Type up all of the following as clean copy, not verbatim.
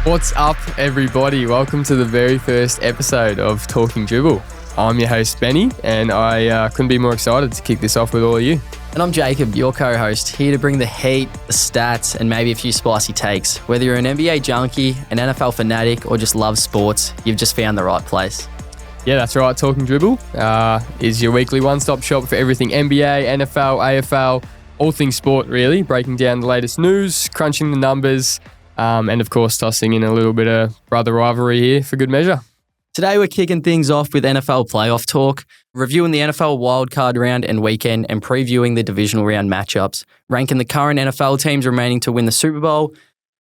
What's up, everybody? Welcome to the very first episode of Talkin Dribble. I'm your host, Benny, and I couldn't be more excited to kick this off with all of you. And I'm Jacob, your co-host, here to bring the heat, the stats, and maybe a few spicy takes. Whether you're an NBA junkie, an NFL fanatic, or just love sports, you've just found the right place. Yeah, that's right. Talkin Dribble is your weekly one-stop shop for everything NBA, NFL, AFL, all things sport, really. Breaking down the latest news, crunching the numbers, and of course, tossing in a little bit of brother rivalry here for good measure. Today, we're kicking things off with NFL playoff talk, reviewing the NFL wildcard round and weekend, and previewing the divisional round matchups, ranking the current NFL teams remaining to win the Super Bowl,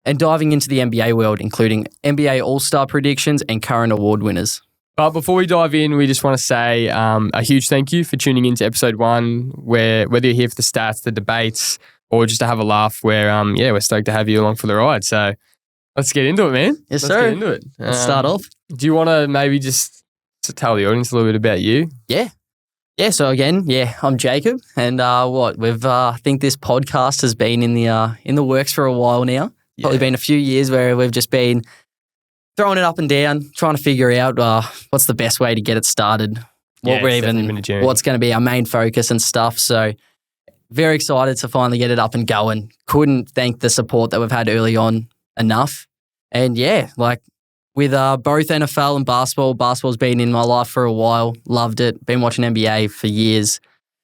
and diving into the NBA world, including NBA All-Star predictions and current award winners. But before we dive in, we just want to say a huge thank you for tuning into episode 1, where whether you're here for the stats, the debates, or just to have a laugh, where we're stoked to have you along for the ride. So let's get into it, man. Yes, let's sir. Get into it. Let's start off. Do you want to maybe just to tell the audience a little bit about you? Yeah. So again, I'm Jacob, and I think this podcast has been in the works for a while now. Probably been a few years where we've just been throwing it up and down, trying to figure out what's the best way to get it started, what's going to be our main focus and stuff. So very excited to finally get it up and going. Couldn't thank the support that we've had early on enough. And with both NFL and basketball's been in my life for a while. Loved it. Been watching NBA for years.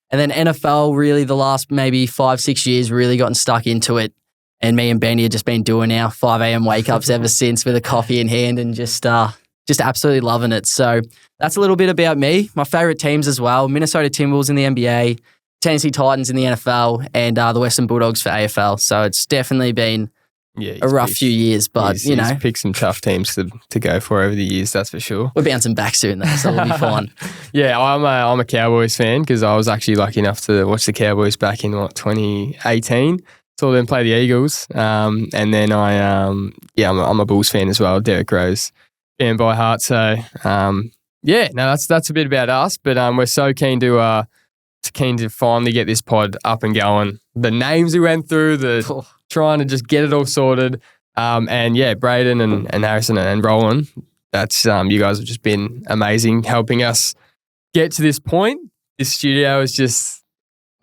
And then NFL, really the last maybe 5-6 years, really gotten stuck into it. And me and Benny have just been doing our 5 a.m. wake-ups ever since with a coffee in hand and just absolutely loving it. So that's a little bit about me. My favourite teams as well, Minnesota Timberwolves in the NBA, Tennessee Titans in the NFL, and the Western Bulldogs for AFL. So it's definitely been a rough few years, but he's picked some tough teams to go for over the years, that's for sure. We're bouncing back soon though, so we'll be fine. Yeah, I'm a Cowboys fan because I was actually lucky enough to watch the Cowboys back in 2018. Saw them play the Eagles, and then I'm a Bulls fan as well. Derrick Rose fan by heart. So that's a bit about us, but we're so keen to finally get this pod up and going. The names we went through, trying to just get it all sorted, and Braden and Harrison and Roland. That's you guys have just been amazing helping us get to this point. This studio is just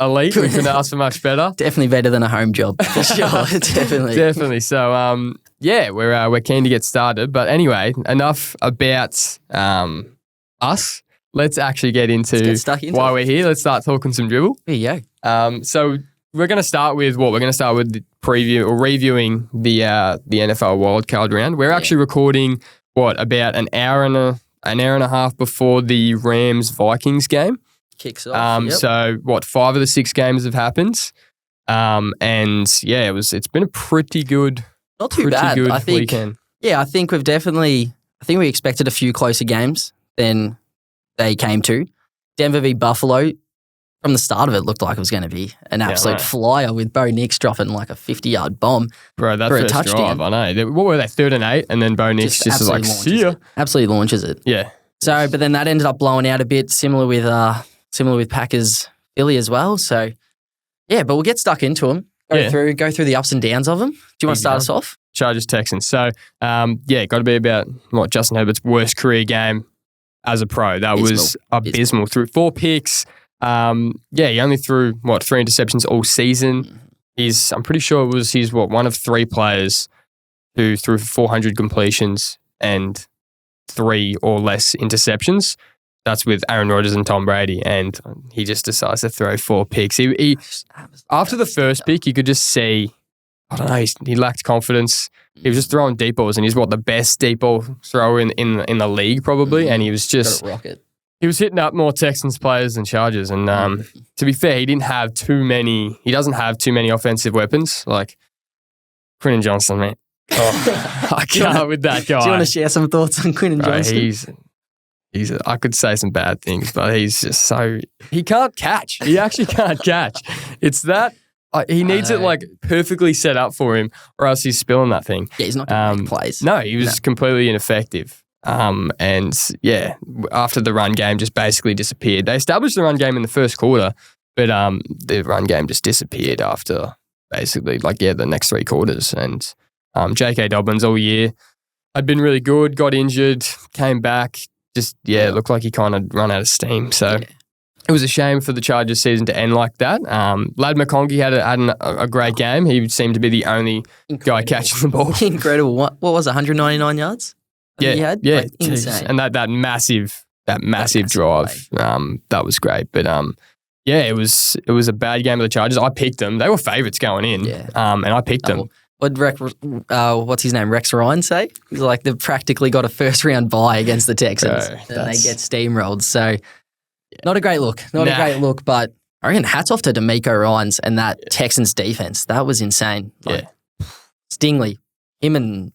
elite. We couldn't ask for much better. Definitely better than a home job, for sure. Definitely. So, we're keen to get started. But anyway, enough about us. Let's actually get into why we're here. Let's start talking some dribble. There you go. So we're going to start with what? We're going to start with the preview or reviewing the NFL wildcard round. We're actually recording about an hour and a half before the Rams-Vikings game. Kicks off. So 5 of the 6 games have happened, it's been a pretty good, not too bad. Good I think weekend. Yeah, I think we expected a few closer games than they came to. Denver v Buffalo. From the start of it, looked like it was going to be an absolute flyer with Bo Nix dropping like a 50-yard bomb. Bro, that for first a touchdown. Drive, I know. What were they, 3rd and 8? And then Bo Nix just was like, see ya. Absolutely launches it. Yeah. So, but then that ended up blowing out a bit, similar with Packers Philly as well. So, but we'll get stuck into them. Go through the ups and downs of them. Do you want to start us off? Chargers Texans. So, got to be about Justin Herbert's worst career game as a pro. That was abysmal. Threw 4 picks. He only threw 3 interceptions all season. I'm pretty sure he's one of 3 players who threw 400 completions and 3 or less interceptions. That's with Aaron Rodgers and Tom Brady, and he just decides to throw 4 picks. He after the first pick, you could just see, I don't know, he lacked confidence. He was just throwing deep balls, and he's the best deep ball thrower in the league probably, and he was just rocket. He was hitting up more Texans players than Chargers, and to be fair, he doesn't have too many offensive weapons like Quentin Johnson, mate. I can't with that guy. Do you want to share some thoughts on Quentin Johnson? I could say some bad things, but he's just he can't catch. He actually can't catch. It's that he needs it perfectly set up for him, or else he's spilling that thing. Yeah, he's not going to make plays. No, he was completely ineffective. After the run game just basically disappeared. They established the run game in the first quarter, but the run game just disappeared after basically the next 3 quarters. And J.K. Dobbins all year had been really good, got injured, came back. Just, it looked like he kind of run out of steam. So it was a shame for the Chargers season to end like that. Lad McConkey had a great game. He seemed to be the only guy catching the ball. Incredible. What was it, 199 yards? Yeah, he had? yeah. Like, insane. And that massive drive, that was great. But it was a bad game of the Chargers. I picked them. They were favourites going in, and I picked them. What's his name? Rex Ryan say? He's like, they've practically got a first round bye against the Texans, and they get steamrolled. So, not a great look. Not a great look. But I reckon hats off to D'Amico Ryans and that Texans defense. That was insane. Like, Stingley, him and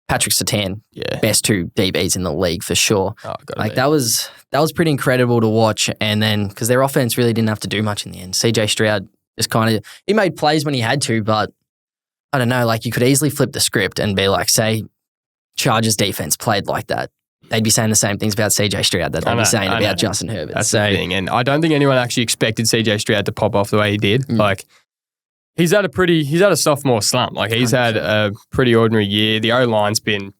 Patrick Surtain, best two DBs in the league for sure. That was pretty incredible to watch. And then because their offense really didn't have to do much in the end. CJ Stroud just kind of he made plays when he had to, but I don't know. Like you could easily flip the script and be like, say, Chargers defense played like that. They'd be saying the same things about CJ Stroud that they'd be saying about Justin Herbert. That's the thing, and I don't think anyone actually expected CJ Stroud to pop off the way he did. Like. He's had a sophomore slump. Like he's 100%. Had a pretty ordinary year. The O-line's been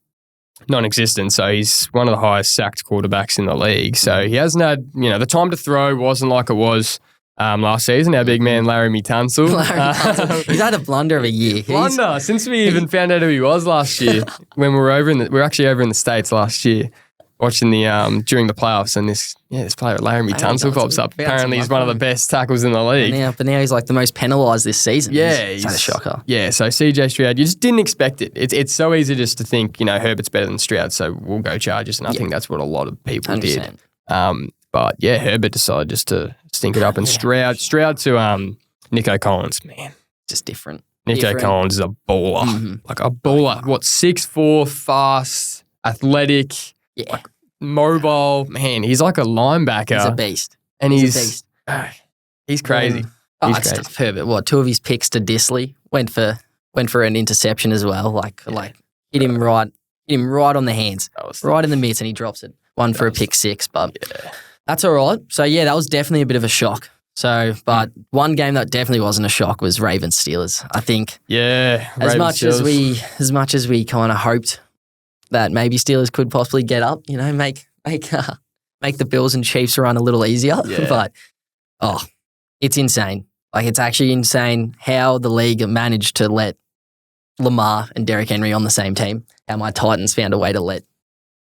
non-existent, so he's one of the highest sacked quarterbacks in the league. So he hasn't had, the time to throw wasn't like it was last season. Our big man Larry Tunsil. He's had a blunder of a year. Since we even found out who he was last year when we were actually over in the States last year. Watching the during the playoffs, and this player Larry Tunsil pops up. Apparently, he's one of the best tackles in the league. But now he's like the most penalised this season. Yeah, he's had a shocker. Yeah, so CJ Stroud, you just didn't expect it. It's so easy just to think, Herbert's better than Stroud, so we'll go Chargers, and I think that's what a lot of people 100%. Did. But Herbert decided just to stink it up, and Stroud to Nico Collins, man, just different. Nico Collins is a baller, like a baller. 6'4", fast, athletic. Yeah. Like, mobile, man, he's like a linebacker. He's a beast. And he's crazy. It's tough, Herbert. 2 of his picks to Disley went for an interception as well. Like hit him right on the hands. Right in the mitts, and he drops it. One for a pick 6, but that's all right. So that was definitely a bit of a shock. So, but one game that definitely wasn't a shock was Ravens Steelers. I think. Yeah. As much as we kind of hoped that maybe Steelers could possibly get up, make the Bills and Chiefs run a little easier. Yeah. But, it's insane. Like, it's actually insane how the league managed to let Lamar and Derrick Henry on the same team. How my Titans found a way to let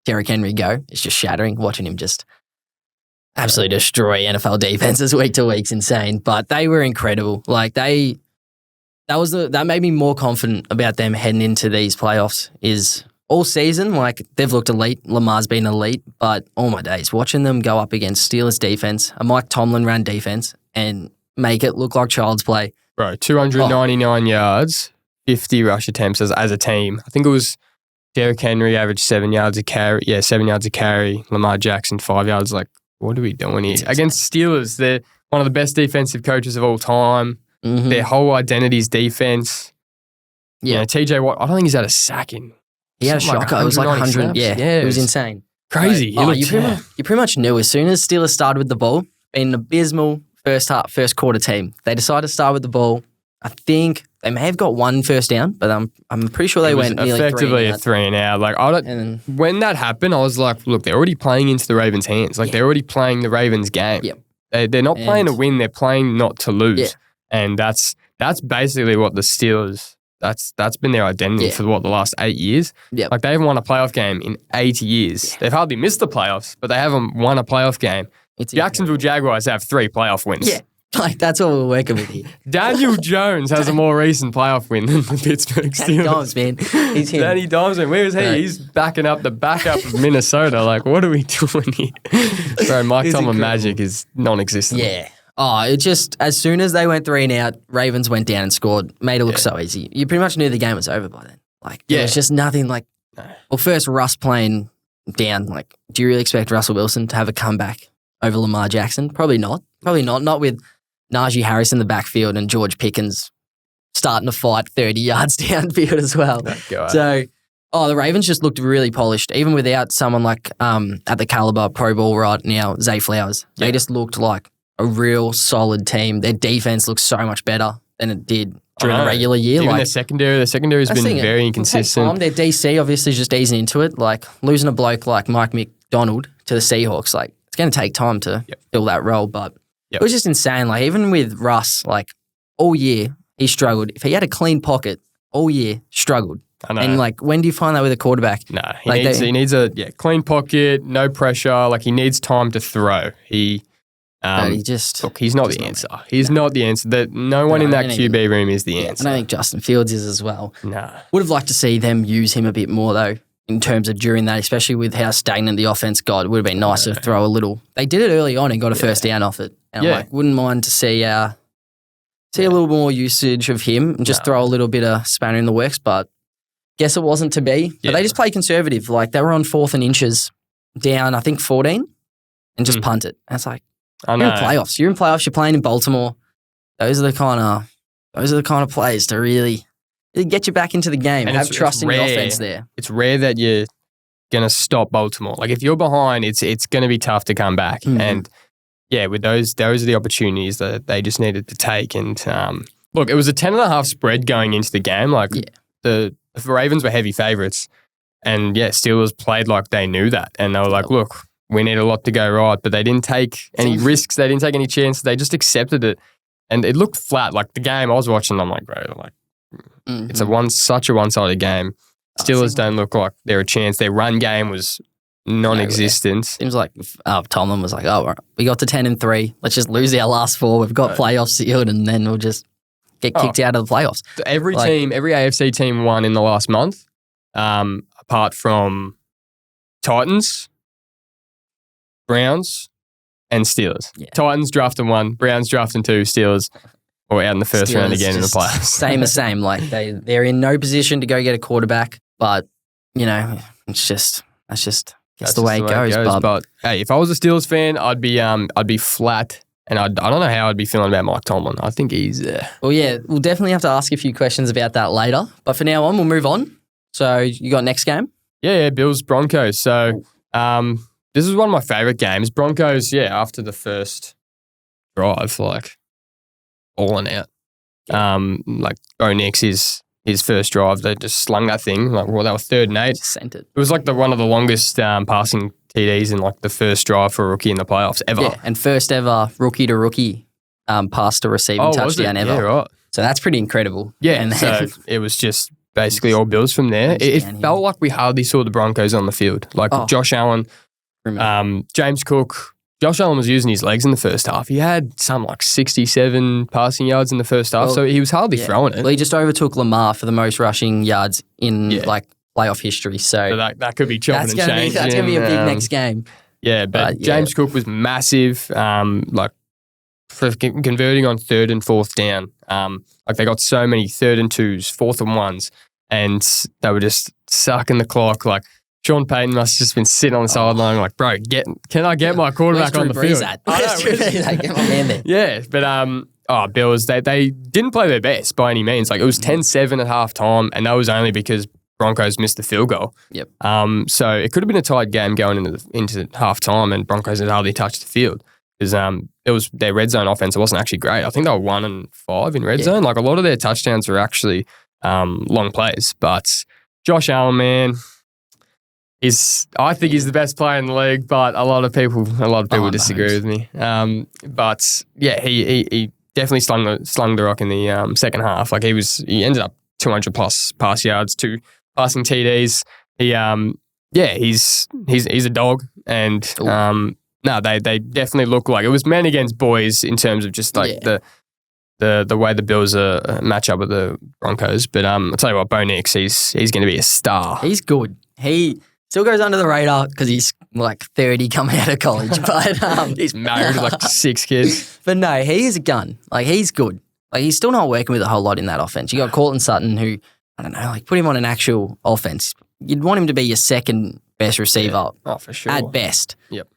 Derrick Henry go. It's just shattering, watching him just absolutely destroy NFL defenses week to week. It's insane. But they were incredible. Like, that made me more confident about them heading into these playoffs is... All season, like, they've looked elite. Lamar's been elite. But all my days, watching them go up against Steelers defense, a Mike Tomlin ran defense, and make it look like child's play. Bro, 299 yards, 50 rush attempts as a team. I think it was Derrick Henry averaged 7 yards a carry. Yeah, 7 yards a carry. Lamar Jackson, 5 yards. Like, what are we doing here? Against Steelers, they're one of the best defensive coaches of all time. Mm-hmm. Their whole identity is defense. Yeah. TJ Watt, I don't think he's had a sack in. He had a shocker. It was like 100. Yeah, it was insane. Crazy. You pretty much knew as soon as Steelers started with the ball, being an abysmal first quarter team, they decided to start with the ball. I think they may have got one first down, but I'm pretty sure they went nearly effectively a 3 and out. Like when that happened, I was like, look, they're already playing into the Ravens' hands. Like they're already playing the Ravens' game. Yep. They're not playing to win. They're playing not to lose. Yeah. And that's basically what the Steelers. That's been their identity for the last 8 years. Yep. Like they haven't won a playoff game in 8 years. Yeah. They've hardly missed the playoffs, but they haven't won a playoff game. Jacksonville Jaguars have 3 playoff wins. Yeah, like that's what we're working with here. Daniel Jones has a more recent playoff win than the Pittsburgh Steelers. Danny Dimes, man. He's him. Danny Dimes, man. Where is he? Right. He's backing up the backup of Minnesota. Like, what are we doing here? Bro, Mike Tomlin magic is non-existent. Yeah. Oh, it just, as soon as they went 3 and out, Ravens went down and scored, made it look so easy. You pretty much knew the game was over by then. Like, there was just nothing like, well, first Russ playing down. Like, do you really expect Russell Wilson to have a comeback over Lamar Jackson? Probably not. Not with Najee Harris in the backfield and George Pickens starting to fight 30 yards downfield as well. So, the Ravens just looked really polished, even without someone like, at the caliber Pro Bowl right now, Zay Flowers. They just looked like a real solid team. Their defense looks so much better. than it did during a regular year. Even the secondary's been very inconsistent. Their DC obviously just easing into it. Like losing a bloke like Mike McDonald to the Seahawks, like it's going to take time to fill that role. But it was just insane. Like even with Russ, like all year he struggled. If he had a clean pocket all year, struggled. I know. And like, when do you find that with a quarterback? No, he needs a clean pocket, no pressure. Like he needs time to throw. He's not the answer. He's not the answer. No one in that QB room is the answer. I don't think Justin Fields is as well. No. Would have liked to see them use him a bit more though, in terms of during that, especially with how stagnant the offense got. It would have been nice to throw a little. They did it early on and got a first down off it. And I'm like, wouldn't mind to see a little more usage of him and just throw a little bit of spanner in the works, but guess it wasn't to be. But they just played conservative. Like they were on 4th and inches, down I think 14, and just punt it. And it's like, you're in playoffs. You're playing in Baltimore. Those are the kind of plays to really get you back into the game and have trust in your offense there. It's rare that you're gonna stop Baltimore. Like if you're behind, it's gonna be tough to come back. Mm-hmm. And with those are the opportunities that they just needed to take. And look, it was a 10.5 spread going into the game. Like the Ravens were heavy favourites, and Steelers played like they knew that, and they were like, look, we need a lot to go right, but they didn't take any risks. They didn't take any chances. They just accepted it. And it looked flat. Like the game I was watching, I'm like, bro, like it's such a one-sided game. Steelers don't look like they're a chance. Their run game was non-existent. Seems like Tomlin was like, oh, we got to 10-3. Let's just lose our last 4. We've got playoffs sealed, and then we'll just get kicked out of the playoffs. Every AFC team won in the last month, apart from Titans, Browns, and Steelers. Yeah. Titans drafting 1, Browns drafting 2, Steelers or out in the first round again in the playoffs. Same. Like they're in no position to go get a quarterback, but that's just the way it goes. But hey, if I was a Steelers fan, I'd be flat. And I don't know how I'd be feeling about Mike Tomlin. I think he's Well, we'll definitely have to ask a few questions about that later. But for now on, we'll move on. So you got next game? Yeah, Bills Broncos. So this is one of my favourite games. Broncos, after the first drive, like balling out. Like Bo Nix, his first drive, they just slung that thing. Like, well, they were 3rd and 8. Just sent it. It was like one of the longest passing TDs in like the first drive for a rookie in the playoffs ever. Yeah, and first ever rookie to rookie pass to receiving touchdown ever. Yeah, right. So that's pretty incredible. Yeah, and so it was just basically all Bills from there. It felt like we hardly saw the Broncos on the field. Like Josh Allen, James Cook. Josh Allen was using his legs in the first half. He had some like 67 passing yards in the first half, so he was hardly throwing it. Well, he just overtook Lamar for the most rushing yards in like playoff history. So that could be chopping and changing. That's going to be a big next game. Yeah, but James Cook was massive, like for converting on 3rd and 4th down. Like they got so many 3rd and 2s, 4th and 1s, and they were just sucking the clock. Like Sean Payton must have just been sitting on the sideline like, bro, can I get my quarterback on the field? Get my man there. Yeah, but Bills, they didn't play their best by any means. Like it was 10-7 at halftime, and that was only because Broncos missed the field goal. Yep. So it could have been a tight game going into halftime, and Broncos had hardly touched the field because it was their red zone offense. It wasn't actually great. I think they were 1 and 5 in red zone. Like a lot of their touchdowns were actually long plays. But Josh Allen, man, I think he's the best player in the league. But a lot of people disagree with me. But yeah, he definitely slung the rock in the second half. Like he ended up 200 plus pass yards, 2 passing TDs. He's a dog, and they definitely look like it was men against boys in terms of just like the way the Bills match up with the Broncos. But I'll tell you what, Bo Nix, he's going to be a star. He's good. He still goes under the radar because he's like 30 coming out of college, but he's married with like 6 kids. But no, he is a gun. Like he's good. Like he's still not working with a whole lot in that offense. You got Cortland Sutton, who I don't know, like put him on an actual offense. You'd want him to be your second best receiver. Oh, for sure. At best. Yep.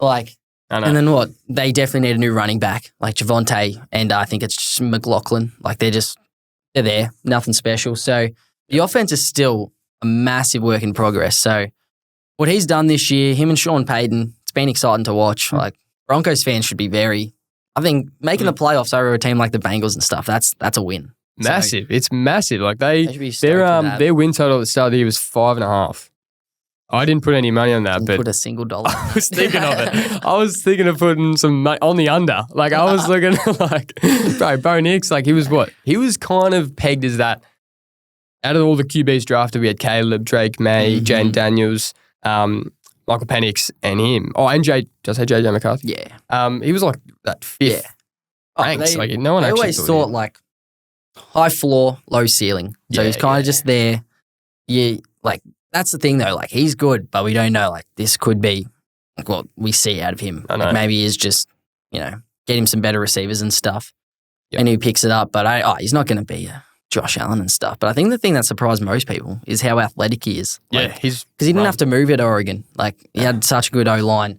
Like, and then what? They definitely need a new running back, like Javonte, and I think it's just McLaughlin. Like they're there, nothing special. So the offense is still a massive work in progress. So what he's done this year, him and Sean Payton, it's been exciting to watch. Like Broncos fans should be very I think making the playoffs over a team like the Bengals and stuff, that's a win. Massive. It's massive. Like They should be stoked with that. their win total at the start of the year was 5.5. I didn't put any money on that, but Put a single dollar. I was thinking of it. I was thinking of putting some money on the under. Like I was looking like, Bo Nix, like he was what? He was kind of pegged as that. Out of all the QBs drafted, we had Caleb, Drake May, Jaden Daniels, Michael Penix, and him. Oh, and did I say JJ McCarthy? Yeah. He was like that fifth. Ranks. Like no one I actually always thought like high floor, low ceiling. So he's kind of just there. Yeah, like that's the thing though. Like he's good, but we don't know. Like this could be like what we see out of him. I know. Like, maybe he's just get him some better receivers and stuff, and he picks it up. But he's not going to be a Josh Allen and stuff. But I think the thing that surprised most people is how athletic he is. Like, he's because he didn't have to move at Oregon. Like he had such a good O-line,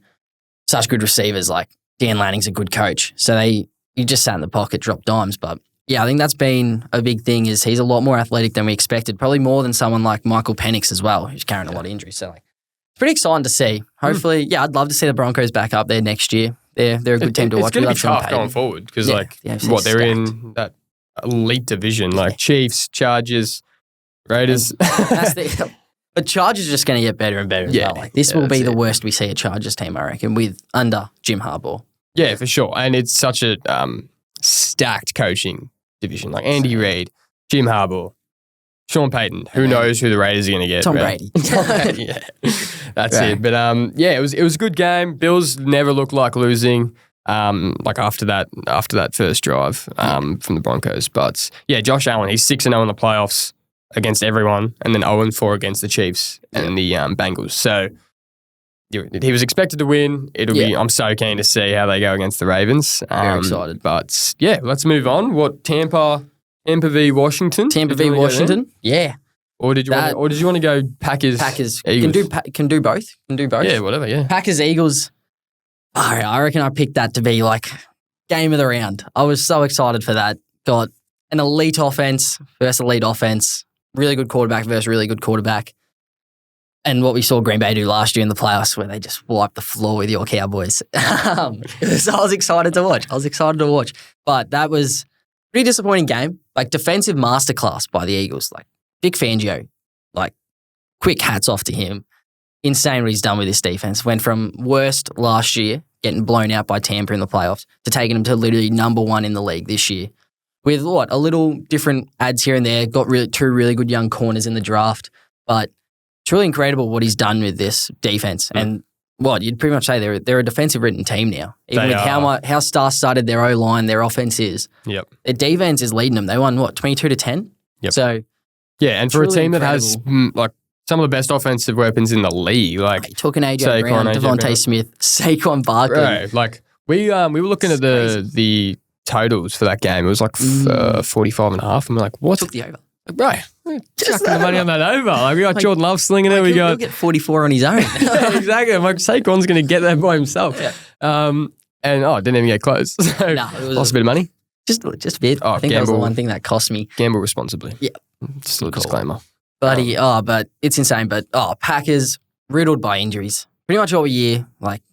such good receivers. Like Dan Lanning's a good coach, so he just sat in the pocket, dropped dimes. But yeah, I think that's been a big thing is he's a lot more athletic than we expected, probably more than someone like Michael Penix as well, who's carrying a lot of injuries. So like, it's pretty exciting to see. Hopefully, I'd love to see the Broncos back up there next year. They're a good team to watch. It's going to be tough going forward because they're in that elite division, like Chiefs, Chargers, Raiders. But Chargers are just going to get better and better as well. Like this will be the worst we see a Chargers team, I reckon, with under Jim Harbaugh. Yeah, for sure. And it's such a stacked coaching division. Like Andy Reid, Jim Harbaugh, Sean Payton. Who knows who the Raiders are going to get? Tom Brady. Yeah, that's it. But it was a good game. Bills never looked like losing. Like after that first drive from the Broncos. But yeah, Josh Allen, he's 6-0 in the playoffs against everyone, and then 0-4 against the Chiefs and the Bengals. So he was expected to win. I'm so keen to see how they go against the Ravens. Very excited. But yeah, let's move on. What Tampa v Washington? Tampa v Washington. Yeah. Or did you want to go Packers? Packers. Eagles? Can do both. Yeah, whatever. Yeah. Packers Eagles. I reckon I picked that to be like game of the round. I was so excited for that. Got an elite offense versus elite offense. Really good quarterback versus really good quarterback. And what we saw Green Bay do last year in the playoffs where they just wiped the floor with your Cowboys. So I was excited to watch. But that was a pretty disappointing game. Like defensive masterclass by the Eagles. Like Vic Fangio, like quick hats off to him. Insane what he's done with this defense. Went from worst last year, getting blown out by Tampa in the playoffs, to taking them to literally number one in the league this year. With a little different ads here and there. Got two really good young corners in the draft. But it's really incredible what he's done with this defense. And you'd pretty much say they're a defensive written team now. Even with how star-studded their O-line, their offense is. Yep. Their defense is leading them. They won 22-10? Yep. So yeah, and for a team that has like some of the best offensive weapons in the league, like talking AJ Brown, Devontae Smith, Saquon Barkley. Right, like we were looking at the totals for that game. It was like 45.5, and we're like, what? Took the over. Right. Chucking the money on that over. Like we got Jordan Love slinging it. He'll get 44 on his own. Yeah, exactly. I'm like, Saquon's going to get that by himself. Yeah. And didn't even get close. So it was lost a bit of money. Just a bit. I think that was the one thing that cost me. Gamble responsibly. Yeah. Just a little disclaimer. Buddy, but it's insane. But Packers riddled by injuries. Pretty much all year. Like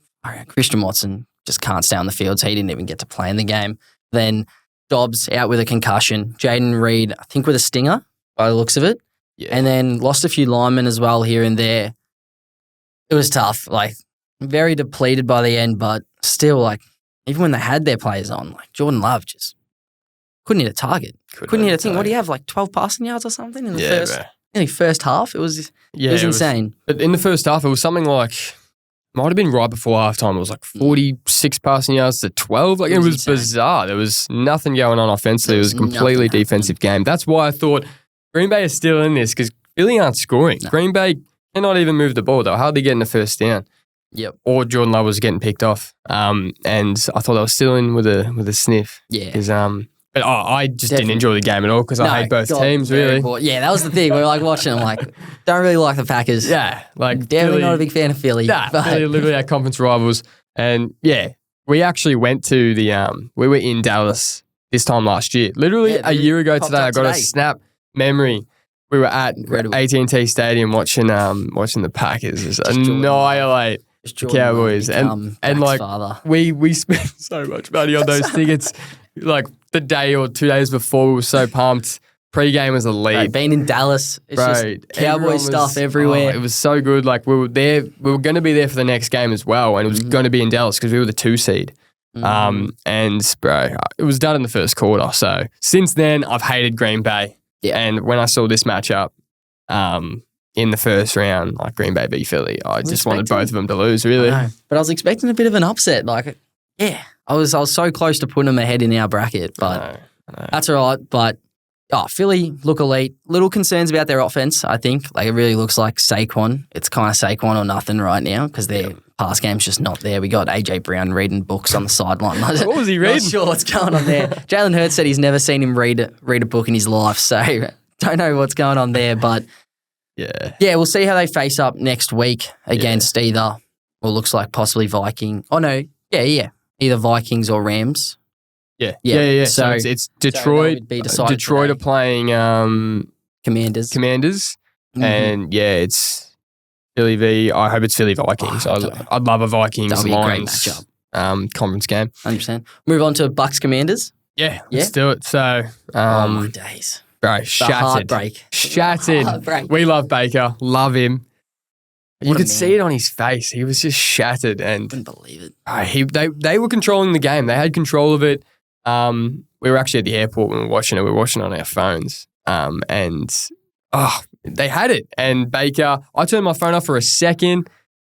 Christian Watson just can't stay on the field, so he didn't even get to play in the game. Then Dobbs out with a concussion. Jaden Reed, I think, with a stinger by the looks of it. Yeah. And then lost a few linemen as well here and there. It was tough. Like, very depleted by the end, but still, like, even when they had their players on, like, Jordan Love just couldn't hit a target. Couldn't hit a thing. What do you have, like 12 passing yards or something in the first half? It was insane. But in the first half, it was something like, might have been right before halftime. It was like 46 passing yards to 12. Like, it was bizarre. There was nothing going on offensively. It was a completely defensive game. That's why I thought Green Bay is still in this, because Philly aren't scoring. No. Green Bay cannot even move the ball. They were hardly getting the first down. Yep. Or Jordan Love was getting picked off. And I thought they were still in with a sniff. Yeah. Because but I just didn't enjoy the game at all because I hate both teams, really. Yeah, that was the thing. We were like watching. I'm like, don't really like the Packers. Yeah, like definitely not a big fan of Philly. Nah, Philly are literally our conference rivals. And yeah, we actually went to we were in Dallas this time last year. Literally a year ago today, I got a snap memory. We were at AT&T Stadium watching the Packers just annihilate the Cowboys. And like, father. we spent so much money on those tickets. Like, the day or 2 days before, we were so pumped. Pre-game was a lead. Right, being in Dallas, it's just Cowboy stuff everywhere. It was so good. Like, we were there. We were going to be there for the next game as well, and it was going to be in Dallas because we were the 2 seed. And, bro, it was done in the first quarter. So, since then, I've hated Green Bay. Yeah. And when I saw this matchup in the first round, like Green Bay v Philly, I just wanted both of them to lose, really. But I was expecting a bit of an upset. Like, yeah, I was so close to putting them ahead in our bracket, but I know. that's all right. But Philly look elite. Little concerns about their offense, I think. Like, it really looks like Saquon. It's kind of Saquon or nothing right now because their pass game's just not there. We got AJ Brown reading books on the sideline. What was he reading? Not sure what's going on there. Jalen Hurts said he's never seen him read a book in his life, so don't know what's going on there. But yeah, we'll see how they face up next week against either, well, looks like possibly Viking. Oh no, either Vikings or Rams. Yeah. So it's Detroit. So Detroit are playing Commanders. And it's Philly v. I hope it's Philly Vikings. I'd love a Vikings Lions conference game. 100%. Move on to Bucks Commanders. Yeah, let's do it. So, oh my days, bro, shattered. Heartbreak. We love Baker. Love him. You What a could see it on his face. He was just shattered, and couldn't believe it. they were controlling the game. They had control of it. We were actually at the airport when we were watching it. We were watching it on our phones, and they had it. And Baker, I turned my phone off for a second.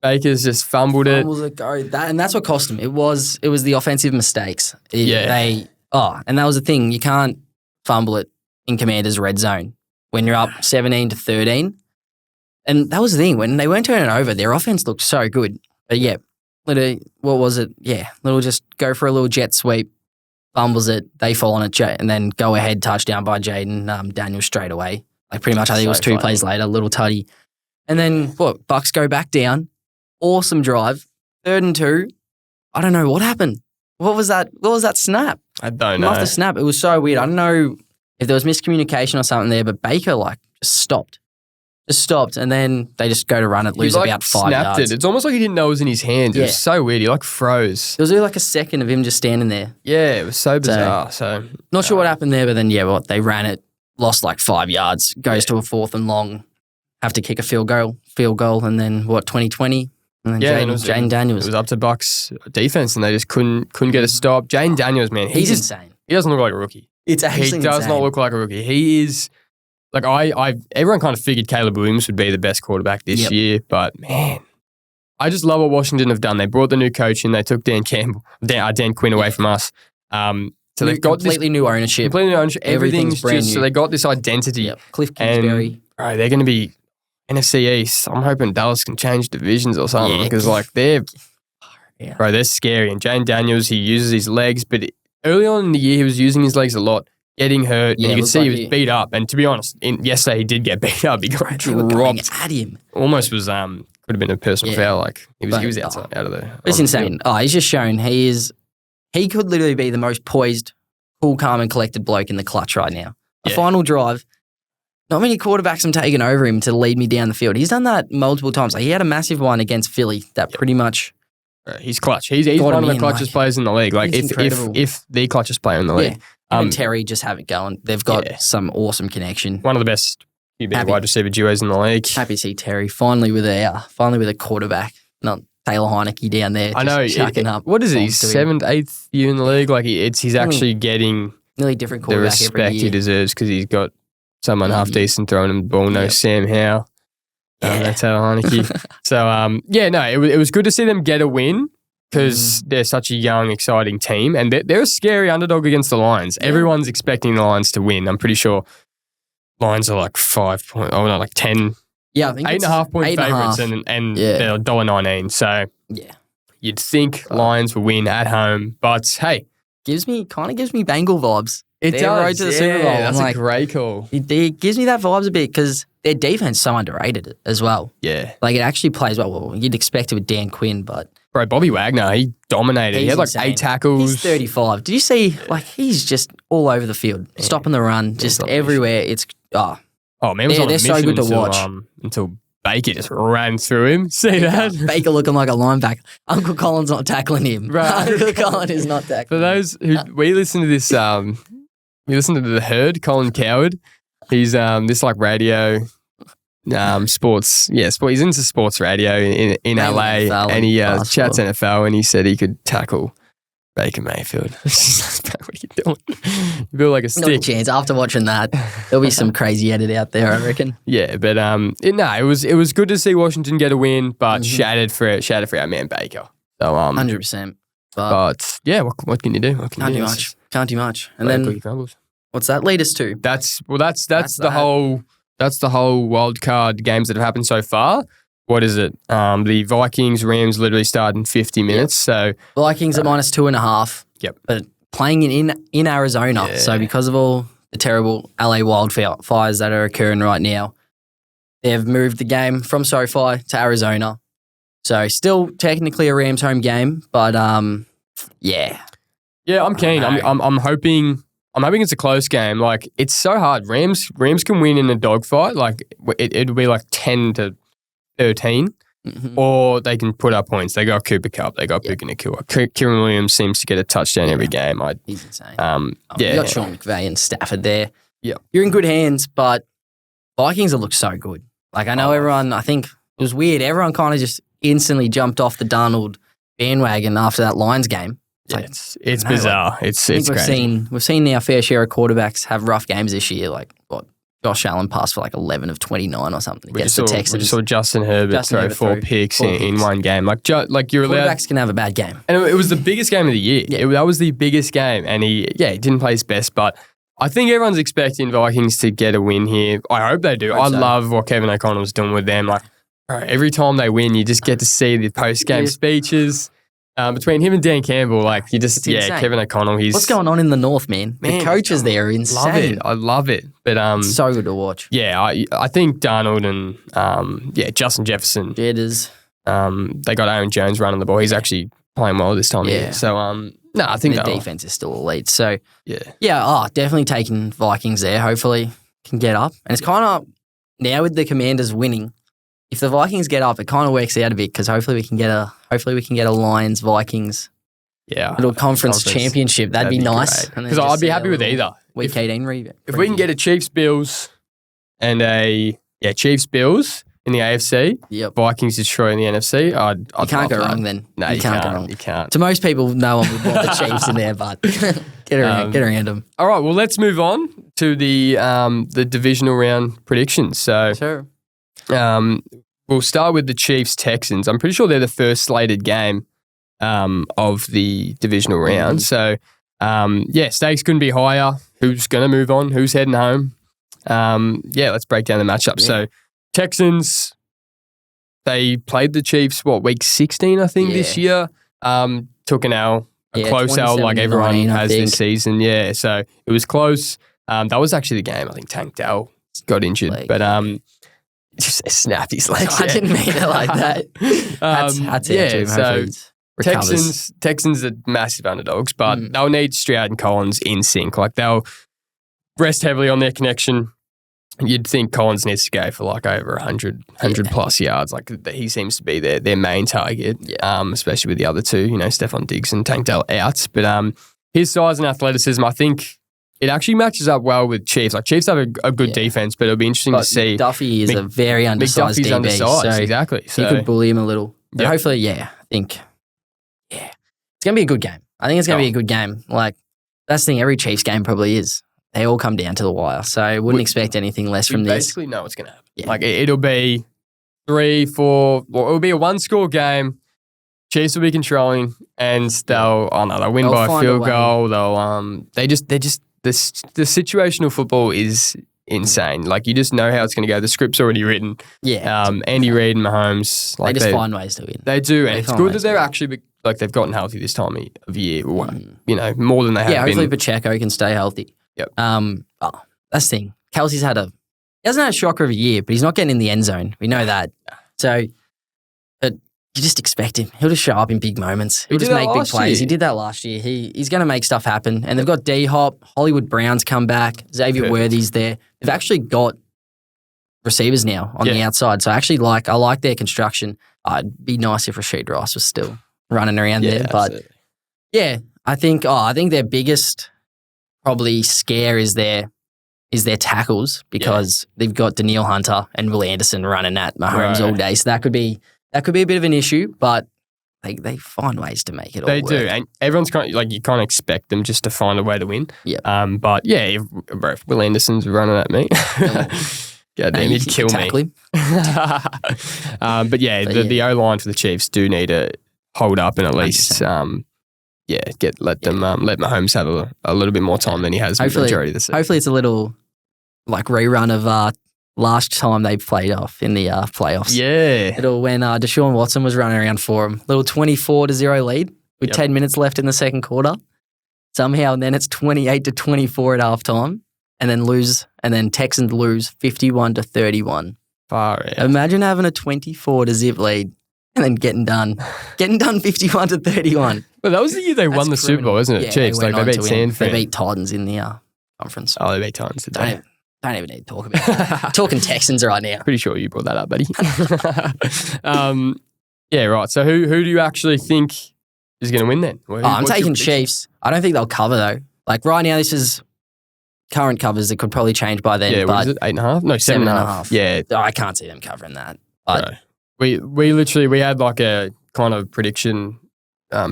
Baker's just fumbled it. And that's what cost him. It was the offensive mistakes. And that was the thing. You can't fumble it in Commanders' red zone when you're up 17-13. And that was the thing. When they weren't turning over, their offense looked so good. But yeah, literally, what was it? Yeah, little just go for a little jet sweep, fumbles it, they fall on it, and then go ahead, touchdown by Jaden Daniels straight away. Like pretty much, I think it was 2 plays later, little tutty. And then Bucks go back down. Awesome drive. 3rd and 2. I don't know what happened. What was that snap? I don't know. After snap, it was so weird. I don't know if there was miscommunication or something there, but Baker just stopped. And then they just go to run it, lose about 5 yards. It's almost like he didn't know it was in his hands. It was so weird. He froze. There was like a second of him just standing there. Yeah, it was so bizarre. Not sure what happened there, but then they ran it, lost like 5 yards, goes to a 4th and long, have to kick a field goal, and then 2020. And then Jaden Daniels. It was up to Bucks defense, and they just couldn't get a stop. Jaden Daniels, man, he's insane. He doesn't look like a rookie. It's actually He does not look like a rookie. He is like everyone kind of figured Caleb Williams would be the best quarterback this year, but man, I just love what Washington have done. They brought the new coach in. They took Dan Quinn away from us. So they've got completely new ownership. Everything's brand just new. So they got this identity. Yep. Cliff Kingsbury. They're going to be NFC East. I'm hoping Dallas can change divisions or something because they're scary. And Jane Daniels, he uses his legs, but early on in the year he was using his legs a lot, getting hurt, and you could see he was beat up. And to be honest, yesterday he did get beat up. He got dropped at him. Almost was could have been a personal foul. Like he was out of there. It's insane. He's just shown he could literally be the most poised, cool, calm, and collected bloke in the clutch right now. The final drive. Not many quarterbacks have taken over him to lead me down the field. He's done that multiple times. Like he had a massive one against Philly that pretty much. He's clutch. He's one of the clutchest players in the league. Like if the clutchest player in the league. And Terry just have it going. They've got some awesome connection. One of the best wide receiver duos in the league. Happy to see Terry finally with a quarterback, not Taylor Heineke down there. I know. Chucking up. What is he? 7th, 8th year in the league. Like he's actually getting nearly different quarterback the respect every year. he deserves because he's got someone half decent throwing him the ball. No Sam Howell. That's Taylor Heineke. So it was good to see them get a win. Because they're such a young, exciting team, and they're a scary underdog against the Lions. Yeah. Everyone's expecting the Lions to win. I'm pretty sure Lions are like 10. Yeah, I think 8.5 point favourites, and they're $1.19. So you'd think Lions will win at home, but hey, kind of gives me Bengal vibes. It their does. Road to the Super Bowl. That's a great call. It gives me that vibes a bit because their defense is so underrated as well. Yeah, like it actually plays well. You'd expect it with Dan Quinn, but. Bro, Bobby Wagner, he dominated. He had like 8 tackles. He's 35. Did you see, he's just all over the field, stopping the run, just everywhere. It's, man, it was on a mission so good to watch. Until Baker just ran through him. See that? Baker looking like a linebacker. Uncle Colin's not tackling him. Right. Uncle Colin is not tackling For those who we listen to this, we listen to The Herd, Colin Coward. He's this like radio, sports. Yeah, he's into sports radio in LA, NFL and he basketball. chats NFL, and he said he could tackle Baker Mayfield. What are you doing? You feel like a Not a stick. chance. After watching that, there'll be some crazy edit out there, I reckon. Yeah, but it was good to see Washington get a win, but shattered for our man Baker. So 100%. but yeah, what can you do? What can Can't you do do? much. Can't do much. And Cookie then, crumbles. what's that lead us to? That's the that. whole wild card games that have happened so far. What is it? The Vikings Rams literally started in 50 minutes. So Vikings at -2.5. Yep. But playing in Arizona. Yeah. So because of all the terrible LA wildfires that are occurring right now, they've moved the game from SoFi to Arizona. So still technically a Rams home game, but yeah. yeah, I'm keen. I'm hoping it's a close game. Like it's so hard. Rams can win in a dogfight. Like it'll be like 10-13. Or they can put up points. They got Cooper Kupp. They got Puka Nacua. Kieran Williams seems to get a touchdown every game. He's insane. Yeah. You got Sean McVay and Stafford there. Yeah. You're in good hands, but Vikings have looked so good. Like I know everyone, I think it was weird. Everyone kind of just instantly jumped off the Darnold bandwagon after that Lions game. It's bizarre. It's crazy. We've seen our fair share of quarterbacks have rough games this year. Like Josh Allen passed for like 11 of 29 or something against the Texans. We just saw Justin Herbert throw four picks in one game. Like you're allowed. Quarterbacks can have a bad game. And it was the biggest game of the year. Yeah. That was the biggest game. And he didn't play his best, but I think everyone's expecting Vikings to get a win here. I hope they do. I love what Kevin O'Connell's doing with them. Like every time they win, you just get to see the post-game speeches. Between him and Dan Campbell, like you just Kevin O'Connell. What's going on in the North, man? The coaches there are insane. I love it. But so good to watch. Yeah, I think Darnold and Justin Jefferson. Jedders. They got Aaron Jones running the ball. He's actually playing well this time of year. So I think the defense is still elite. So yeah. Definitely taking Vikings there. Hopefully can get up. And it's kind of now with the Commanders winning. If the Vikings get up, it kind of works out a bit because hopefully we can get a Lions Vikings little conference championship. That'd be nice. Because I'd be happy with either. Week 18 review. If we can get a Chiefs Bills and a Chiefs Bills in the AFC, Vikings Detroit in the NFC, I'd you can't go wrong then. No, you can't go wrong. You can't. To most people, no one would want the Chiefs in there, but get around them. All right, well let's move on to the divisional round predictions. So sure. We'll start with the Chiefs-Texans. I'm pretty sure they're the first slated game of the divisional round. So, stakes couldn't be higher. Who's going to move on? Who's heading home? Let's break down the matchup. Yeah. So, Texans, they played the Chiefs, week 16, I think, this year. Took an L, a close L like everyone has this season. Yeah, so it was close. That was actually the game. I think Tank Dell got injured. But just snapped his legs. I didn't mean it like that. Texans are massive underdogs, but they'll need Stroud and Collins in sync. Like they'll rest heavily on their connection. You'd think Collins needs to go for like over 100 plus yards. Like he seems to be their main target, especially with the other two, Stephon Diggs and Tank Dell out. But his size and athleticism, I think, it actually matches up well with Chiefs. Like Chiefs have a good defense, but it'll be interesting to see. Duffy is a very undersized DB, so exactly. So you could bully him a little. But hopefully, I think, it's going to be a good game. I think it's going to be a good game. Like, that's the thing, every Chiefs game probably is. They all come down to the wire, so I wouldn't expect anything less from this. Basically know what's going to happen. Yeah. Like, it'll be 3-4, it'll be a one-score game. Chiefs will be controlling, and they'll win by a field goal. The situational football is insane. Like, you just know how it's going to go. The script's already written. Yeah. Andy Reid and Mahomes. Like they just find ways to win. They do. And it's good that they're actually, they've gotten healthy this time of year. More than they have been. Yeah, hopefully Pacheco can stay healthy. Yep. That's the thing. Kelsey's he hasn't had a shocker of a year, but he's not getting in the end zone. We know that. So, but you just expect him. He'll just show up in big moments. He'll just make big plays. He did that last year. He's going to make stuff happen. And they've got D-Hop, Hollywood Brown's come back, Xavier Worthy's there. They've actually got receivers now on the outside. So I like their construction. It'd be nice if Rashid Rice was still running around there. But absolutely. I think their biggest probably scare is their tackles because they've got Daniil Hunter and Will Anderson running at Mahomes all day. So that could be a bit of an issue, but they find ways to make it all work. They do, and everyone's you can't expect them just to find a way to win. Yeah. But if Will Anderson's running at me, God damn, he'd kill me. Him. But the O-line for the Chiefs do need to hold up and at least let Mahomes have a little bit more time than he has with the majority of the season. Hopefully it's a little rerun of last time they played off in the playoffs. Yeah. When Deshaun Watson was running around for him. Little 24-0 lead with 10 minutes left in the second quarter. Somehow then it's 28-24 at halftime and then Texans lose 51-31. Far out. Imagine having a 24-0 lead and then getting done 51-31. Well, that was the year they won the Super Bowl, wasn't it? Yeah, Chiefs, they beat San Fran. They beat Titans in the conference. Oh, they beat Titans today. Don't even need to talk about it. Talking Texans right now. Pretty sure you brought that up, buddy. Right. So who do you actually think is going to win then? I'm taking Chiefs. I don't think they'll cover though. Right now, this is current covers. It could probably change by then. Yeah, what is it? 8.5? No, 7.5. Yeah. I can't see them covering that. But we had a kind of prediction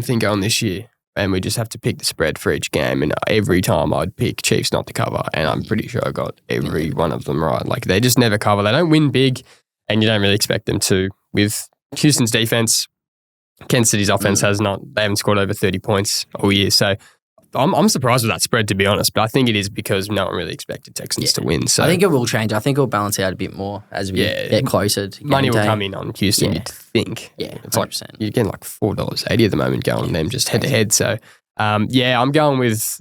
thing going this year. And we just have to pick the spread for each game. And every time I'd pick Chiefs not to cover. And I'm pretty sure I got every one of them right. They just never cover. They don't win big. And you don't really expect them to. With Houston's defense, Kansas City's offense they haven't scored over 30 points all year. So I'm surprised with that spread, to be honest. But I think it is because no one really expected Texans to win. So I think it will change. I think it'll balance out a bit more as we get closer to money will come in on Houston, you'd think. Yeah, it's 100%. You're getting $4.80 at the moment going them just head to head. So I'm going with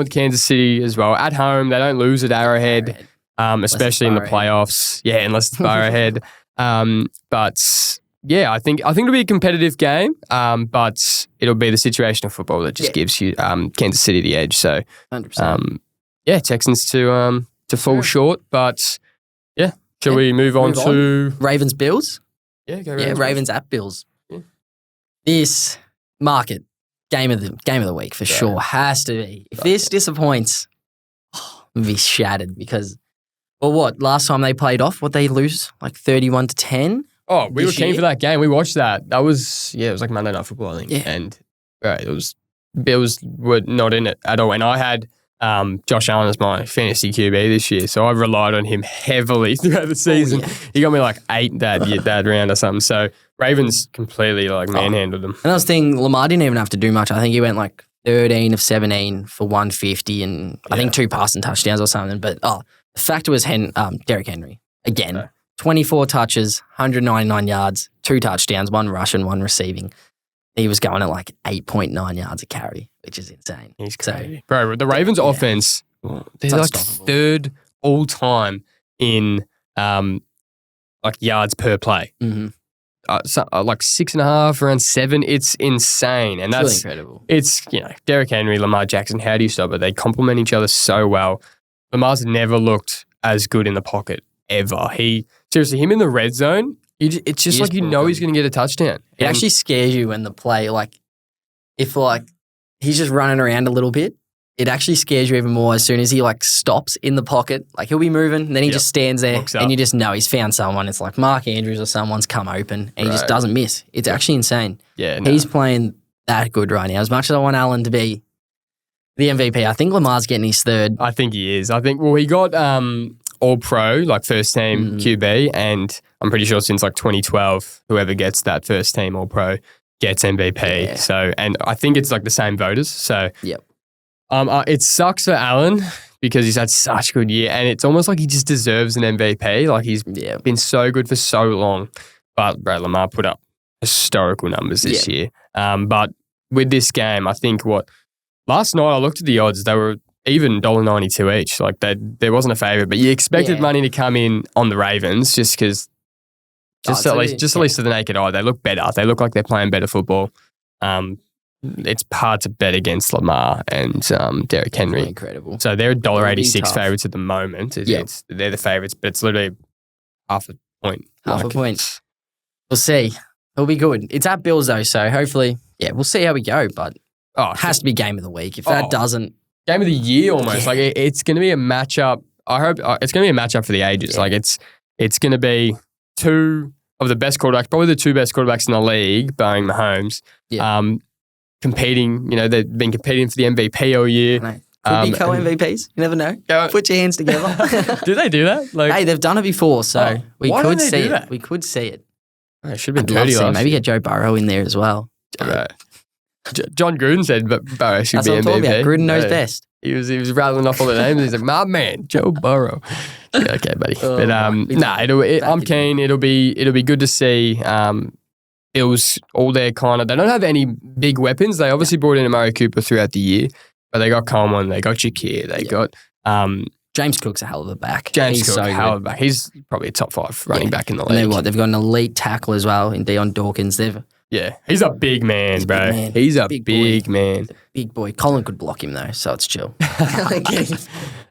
Kansas City as well. At home, they don't lose at Arrowhead, especially in the playoffs. Yeah, unless it's Arrowhead. But yeah, I think it'll be a competitive game, but it'll be the situational football that just gives you Kansas City the edge. So, 100%. Texans to fall short, but shall we move on to Ravens Bills? Yeah, go Ravens at Bills. Yeah. This market game of the week for sure has to be. If this disappoints, I'll be shattered because last time they played off, they lose 31-10. Oh, we were keen for that game. We watched that. That was, it was Monday Night Football, I think. Yeah. And Bills were not in it at all. And I had Josh Allen as my fantasy QB this year, so I've relied on him heavily throughout the season. He got me 8 that round or something. So Ravens completely manhandled them. And I was thinking, Lamar didn't even have to do much. I think he went 13 of 17 for 150 and I think 2 passing touchdowns or something. But the factor was Derrick Henry again. Okay. 24 touches, 199 yards, 2 touchdowns, 1 rushing, 1 receiving. He was going at 8.9 yards a carry, which is insane. He's crazy. Bro, the Ravens offense, they're third all time in yards per play. Mm-hmm. 6.5, around 7. It's insane. And that's really incredible. It's, Derrick Henry, Lamar Jackson, how do you stop it? They complement each other so well. Lamar's never looked as good in the pocket ever. Seriously, him in the red zone, it's just he's going to get a touchdown. It actually scares you when the play, if he's just running around a little bit, it actually scares you even more as soon as he stops in the pocket. He'll be moving, and then he just stands there, and you just know he's found someone. It's Mark Andrews or someone's come open, and he just doesn't miss. It's actually insane. Yeah, he's playing that good right now. As much as I want Allen to be the MVP, I think Lamar's getting his third. I think he is. He got All-Pro, first team QB, and I'm pretty sure since 2012, whoever gets that first team All-Pro gets MVP. Yeah. So, and I think it's the same voters. So, yep. It sucks for Allen because he's had such a good year, and it's almost he just deserves an MVP. He's been so good for so long. But bro, Lamar put up historical numbers this year. But with this game, I think last night I looked at the odds. They were even $1.92 each. There wasn't a favourite, but you expected money to come in on the Ravens just because, at least to the naked eye, they look better. They look like they're playing better football. It's hard to bet against Lamar and Derrick Henry. Incredible. So they're $1.86 favourites at the moment. They're the favourites, but it's literally half a point. Half a point. We'll see. It'll be good. It's at Bills though, so hopefully, we'll see how we go. But it has to be game of the week. If that doesn't, game of the year almost. Like it's going to be a matchup. I hope it's going to be a matchup for the ages. Like it's going to be two of the best quarterbacks, probably the two best quarterbacks in the league, barring Mahomes. Yeah. Competing. They've been competing for the MVP all year. Could be co-MVPs. You never know. Put your hands together. Do they do that? Hey, they've done it before, so we could see it. That? We could see it. It should have been dirty last year. Maybe get Joe Burrow in there as well. John Gruden said Burrow should be MVP. That's what I'm talking about. Gruden knows best. He was rattling off all the names. He's like, my man, Joe Burrow. Okay, buddy. But I'm keen. It'll be good to see. It was all their kind of. They don't have any big weapons. They obviously brought in Amari Cooper throughout the year, but they got Coleman, they got Shakir, they got. James Cook's a hell of a back. He's a hell of a back. He's probably a top 5 running back in the league. They've got an elite tackle as well in Deion Dawkins. He's a big man, bro. He's a big man. Big boy. Colin could block him though, so it's chill.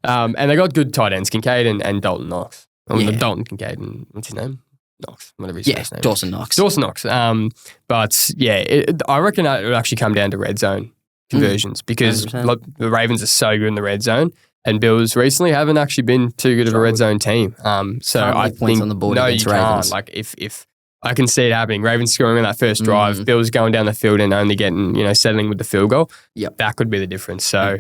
And they got good tight ends, Kincaid and Dalton Knox. Dalton Kincaid and what's his name? Knox, whatever his first name. Dawson Knox. Dawson Knox. I reckon it would actually come down to red zone conversions because the Ravens are so good in the red zone. And Bills recently haven't actually been too good of a red zone team. So I think on the board against Ravens. Like if I can see it happening, Ravens scoring on that first drive, Bills going down the field and only getting settling with the field goal. That could be the difference. So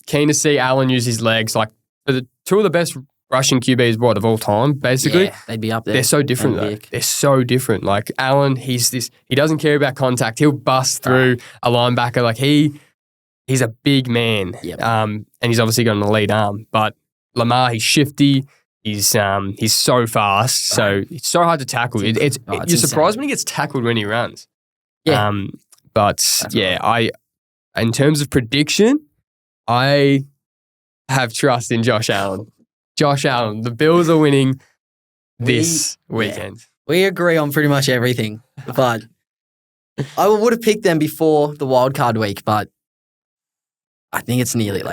keen to see Allen use his legs. Like the two of the best rushing QBs of all time, basically. Yeah, they'd be up there. They're so different though. They're so different. Like Allen, he doesn't care about contact. He'll bust through a linebacker. Like he's a big man. And he's obviously got an elite arm. But Lamar, he's shifty. He's so fast. So it's so hard to tackle. You're surprised when he gets tackled when he runs. Yeah. In terms of prediction, I have trust in Josh Allen. Josh Allen, the Bills are winning this weekend. We agree on pretty much everything. But I would have picked them before the wild card week, but I think it's nearly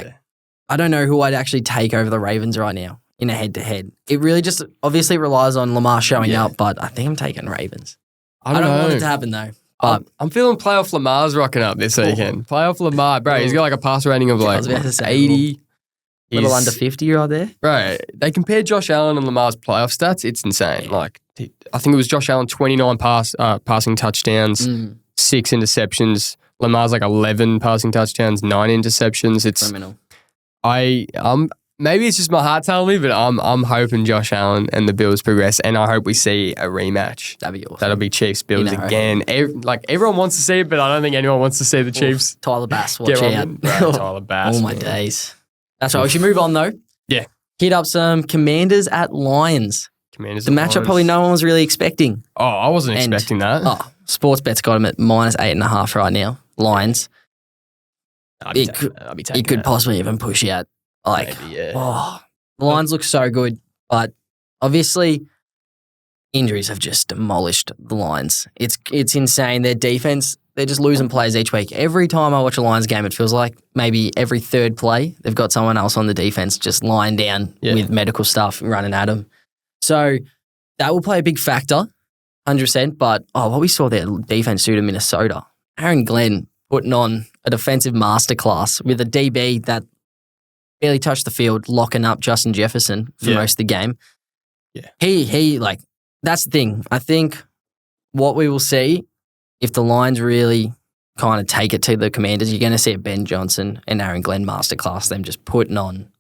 I don't know who I'd actually take over the Ravens right now in a head-to-head. It really just obviously relies on Lamar showing up, but I think I'm taking Ravens. I don't want it to happen though. But I'm feeling playoff Lamar's rocking up this weekend. Playoff Lamar, bro. He's got a pass rating of 80. A little under 50 right there. Right. They compared Josh Allen and Lamar's playoff stats. It's insane. I think it was Josh Allen, 29 passing touchdowns, 6 interceptions. Lamar's 11 passing touchdowns, 9 interceptions. It's criminal. Maybe it's just my heart telling me, but I'm hoping Josh Allen and the Bills progress, and I hope we see a rematch. That'd be awesome. That'll be Chiefs Bills again. Everyone wants to see it, but I don't think anyone wants to see the Chiefs. Tyler Bass, watch out. Tyler Bass. All my days. That's right. We should move on though. Yeah. Hit up some Commanders at Lions. The matchup probably no one was really expecting. Oh, I wasn't expecting that. Sportsbet's got him at -8.5 right now. Lions. It could possibly even push out. The Lions look so good, but obviously injuries have just demolished the Lions. It's insane. Their defense, they're just losing players each week. Every time I watch a Lions game, it feels like maybe every third play, they've got someone else on the defense just lying down with medical stuff running at them. So that will play a big factor, 100%. But what we saw their defense do to Minnesota, Aaron Glenn putting on a defensive masterclass with a DB that barely touched the field, locking up Justin Jefferson for most of the game. Yeah. He that's the thing. I think what we will see if the Lions really kind of take it to the Commanders, you're going to see a Ben Johnson and Aaron Glenn masterclass, them just putting on,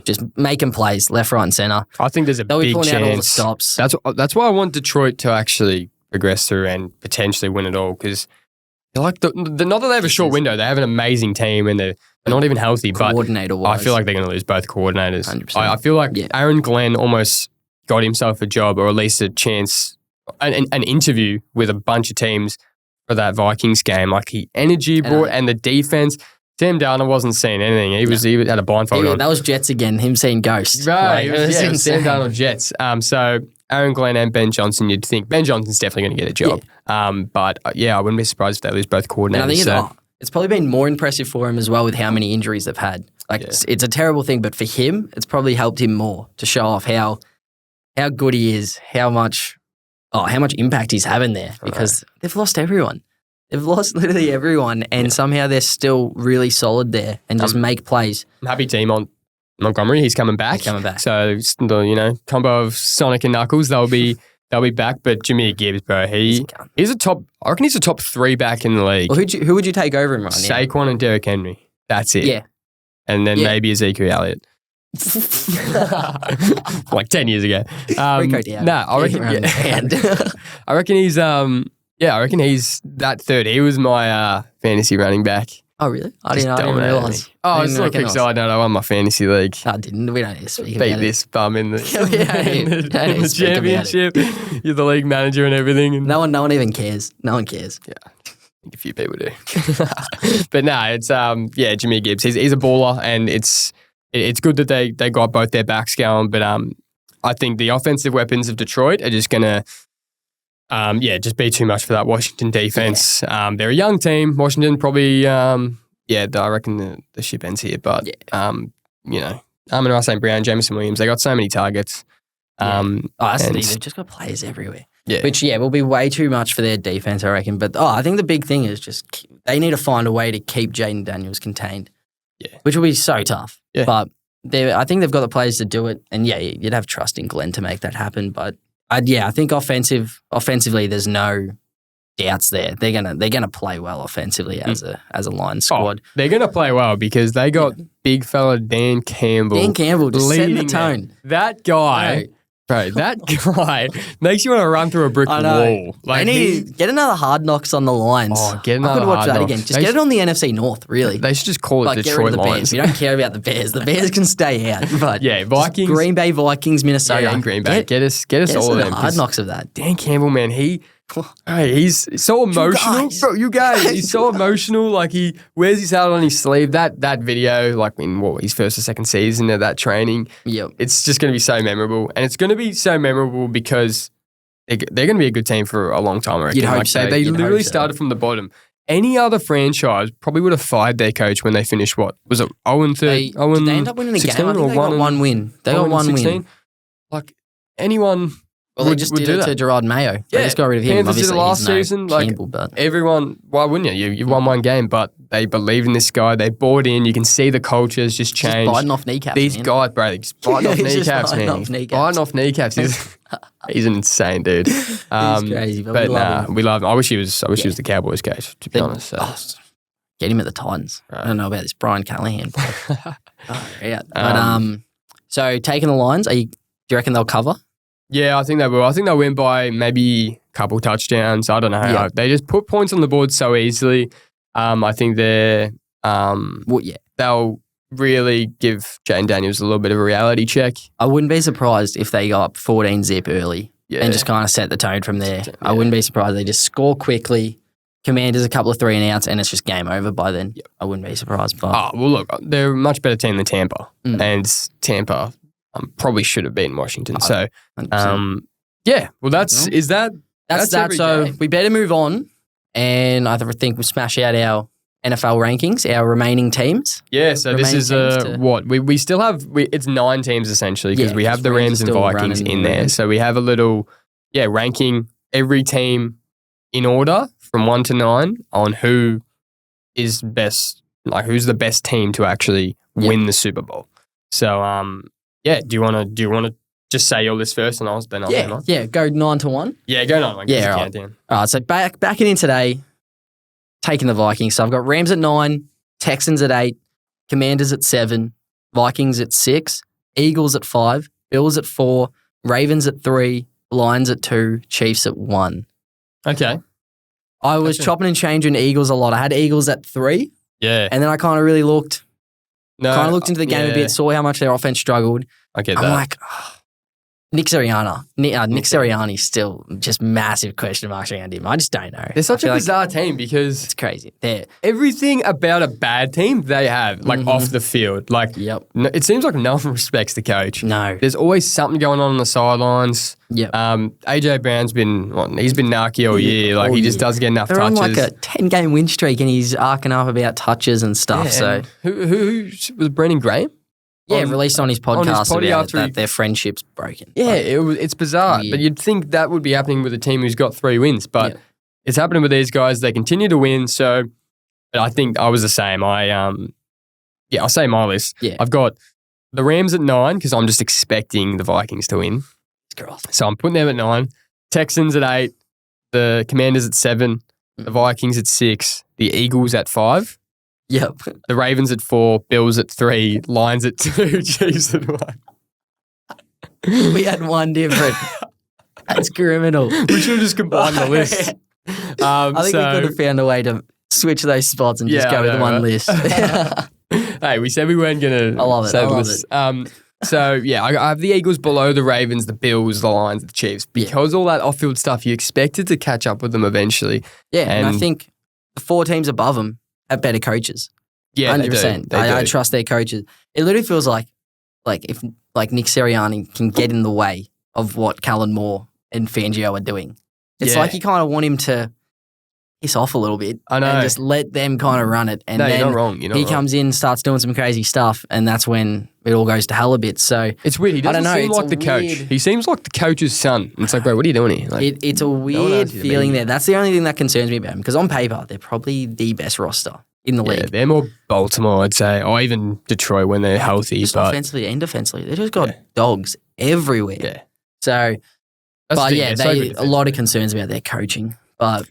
just making plays left, right, and center. I think there's They'll big be pulling chance. out all the stops. That's why I want Detroit to actually progress through and potentially win it all, because not that they have a short window. They have an amazing team and they're not even healthy. But I feel like they're going to lose both coordinators. 100%. I feel like Aaron Glenn almost got himself a job, or at least a chance, an interview with a bunch of teams for that Vikings game. Like energy brought and the defense. Sam Darnold wasn't seeing anything. He had a blindfold on. That was Jets again. Him seeing ghosts. Right. Sam Darnold Jets. So Aaron Glenn and Ben Johnson, you'd think Ben Johnson's definitely going to get a job. But I wouldn't be surprised if they lose both coordinators. And I think it's probably been more impressive for him as well with how many injuries they've had. It's a terrible thing, but for him, it's probably helped him more to show off how how good he is, how much impact he's having there because they've lost everyone. They've lost literally everyone, and somehow they're still really solid there and just make plays. I'm happy team on Montgomery. He's coming back. So combo of Sonic and Knuckles, they'll be back. But Jameer Gibbs, bro, he's a top. I reckon he's a top 3 back in the league. Well, who would you take over him right now? Saquon and Derrick Henry. That's it. Yeah, and then maybe Ezekiel Elliott. Like 10 years ago. I reckon he's I reckon he's that third. He was my fantasy running back. Oh, really? I didn't realise. Oh, it's not a quick side note. I won my fantasy league. I didn't. We don't need to speak about it. Beat this bum in the championship. You're the league manager and everything. And no one even cares. No one cares. Yeah. I think a few people do. But no, it's Jameer Gibbs. He's a baller, and it's good that they got both their backs going. But I think the offensive weapons of Detroit are just gonna just be too much for that Washington defense. Yeah. They're a young team. Washington probably, I reckon the ship ends here. But, Amon-Ra St. Brown, Jameson Williams, they got so many targets. That's the thing. They've just got players everywhere. Yeah. Which, will be way too much for their defense, I reckon. But, I think the big thing is just they need to find a way to keep Jaden Daniels contained. Yeah. Which will be so tough. Yeah. But I think they've got the players to do it. And, you'd have trust in Glenn to make that happen. But, I think offensively, there's no doubts there. They're gonna play well offensively as a Lions squad. They're gonna play well because they got big fella Dan Campbell. Dan Campbell just setting the tone. That guy, bro, that guy makes you want to run through a brick wall. Like, get another Hard Knocks on the Lions. Oh, get another I could watch Hard that Knocks. again. Just get it on the NFC North, really. They should just call it Detroit Lions. Lions. We don't care about the Bears. The Bears can stay out. But Vikings, Green Bay Vikings, Minnesota, and Green Bay. Get us all of them. Hard Knocks of that. Dan Campbell, man, he's so emotional. You guys, he's so emotional. Like, he wears his heart on his sleeve. That video, like in his first or second season of that training, it's just going to be so memorable. And it's going to be so memorable because they're going to be a good team for a long time, I reckon. You'd hope so. They literally started from the bottom. Any other franchise probably would have fired their coach when they finished, what? Was it 0-3? Did they end up winning a game? I think they got one win. They got one 16? Win. Like, anyone... Well, they just did it to Gerard Mayo. They just got rid of him. Panthers did it last season. Campbell, but everyone, why wouldn't you? You've won one game, but they believe in this guy. They bought in. You can see the culture's just changed. Just biting off kneecaps. These guys, bro, they're just biting off kneecaps, man. Biting off kneecaps. He's an insane dude. He's crazy, but we love him. I wish he was the Cowboys coach, to be honest. So. Get him at the Titans. Right. I don't know about this Brian Callahan. So taking the Lions, do you reckon they'll cover? Yeah, I think they will. I think they'll win by maybe a couple touchdowns. I don't know how. They just put points on the board so easily. I think they'll really give Jaden Daniels a little bit of a reality check. I wouldn't be surprised if they go up 14-zip early and just kind of set the tone from there. I wouldn't be surprised. They just score quickly. Commanders a couple of 3-and-outs, and it's just game over by then. Yep. I wouldn't be surprised. But look, they're a much better team than Tampa. And Tampa... probably should have beaten Washington. So, well, that's that. So we better move on, and I think we'll smash out our NFL rankings, our remaining teams. Yeah. So this is what we still have. It's 9 teams essentially because we have the Rams and Vikings in there. So we have a little ranking every team in order from 1 to 9 on who is best, like who's the best team to actually win the Super Bowl. So do you want to just say your list first and I'll go 9 to 1. Yeah, go 9 to 1. Yeah, right. Countdown. All right, so backing in today, taking the Vikings. So I've got Rams at 9, Texans at 8, Commanders at 7, Vikings at 6, Eagles at 5, Bills at 4, Ravens at 3, Lions at 2, Chiefs at 1. Okay. I was chopping and changing Eagles a lot. I had Eagles at 3. Yeah. And then I kind of really looked into the game a bit, saw how much their offense struggled. I get that. I'm like, Nick Sirianni's still just massive question marks around him. I just don't know. They're such a bizarre team because it's crazy. Everything about a bad team they have, like off the field. Like, it seems like no one respects the coach. No. There's always something going on the sidelines. Yep. AJ Brown's been narky all year. Like, he just doesn't get enough touches. They're on like a 10-game win streak and he's arcing up about touches and stuff. Yeah, and who was Brendan Graham? released on his podcast potty about after that their friendship's broken. Yeah, it's bizarre. Weird. But you'd think that would be happening with a team who's got 3 wins. But it's happening with these guys. They continue to win. So but I think I was the same. I'll say my list. Yeah. I've got the Rams at 9 because I'm just expecting the Vikings to win. So I'm putting them at 9. Texans at 8. The Commanders at 7. The Vikings at 6. The Eagles at 5. Yep. The Ravens at 4. Bills at 3. Lions at 2. Chiefs at 1. We had one different. That's criminal. We should have just combined the list. I think we could have found a way to switch those spots and just go with one list. Hey, we said we weren't going to. I love it. I have the Eagles below the Ravens, the Bills, the Lions, the Chiefs. Because all that off-field stuff, you expected to catch up with them eventually. Yeah, and I think the 4 teams above them have better coaches. Yeah, 100%. They do. I trust their coaches. It literally feels like if Nick Sirianni can get in the way of what Callan Moore and Fangio are doing. It's like you kind of want him to piss off a little bit. I know. And just let them kind of run it. And no, then you're not wrong. He comes in, starts doing some crazy stuff, and that's when it all goes to hell a bit. So it's weird. He doesn't seem like the coach. He seems like the coach's son. And it's like, bro, what are you doing here? Like, it's a weird feeling there. That's the only thing that concerns me about him because on paper, they're probably the best roster in the league. They're more Baltimore, I'd say, or even Detroit when they're healthy. Just offensively and defensively. They've just got dogs everywhere. Yeah. So, a lot of concerns about their coaching. But,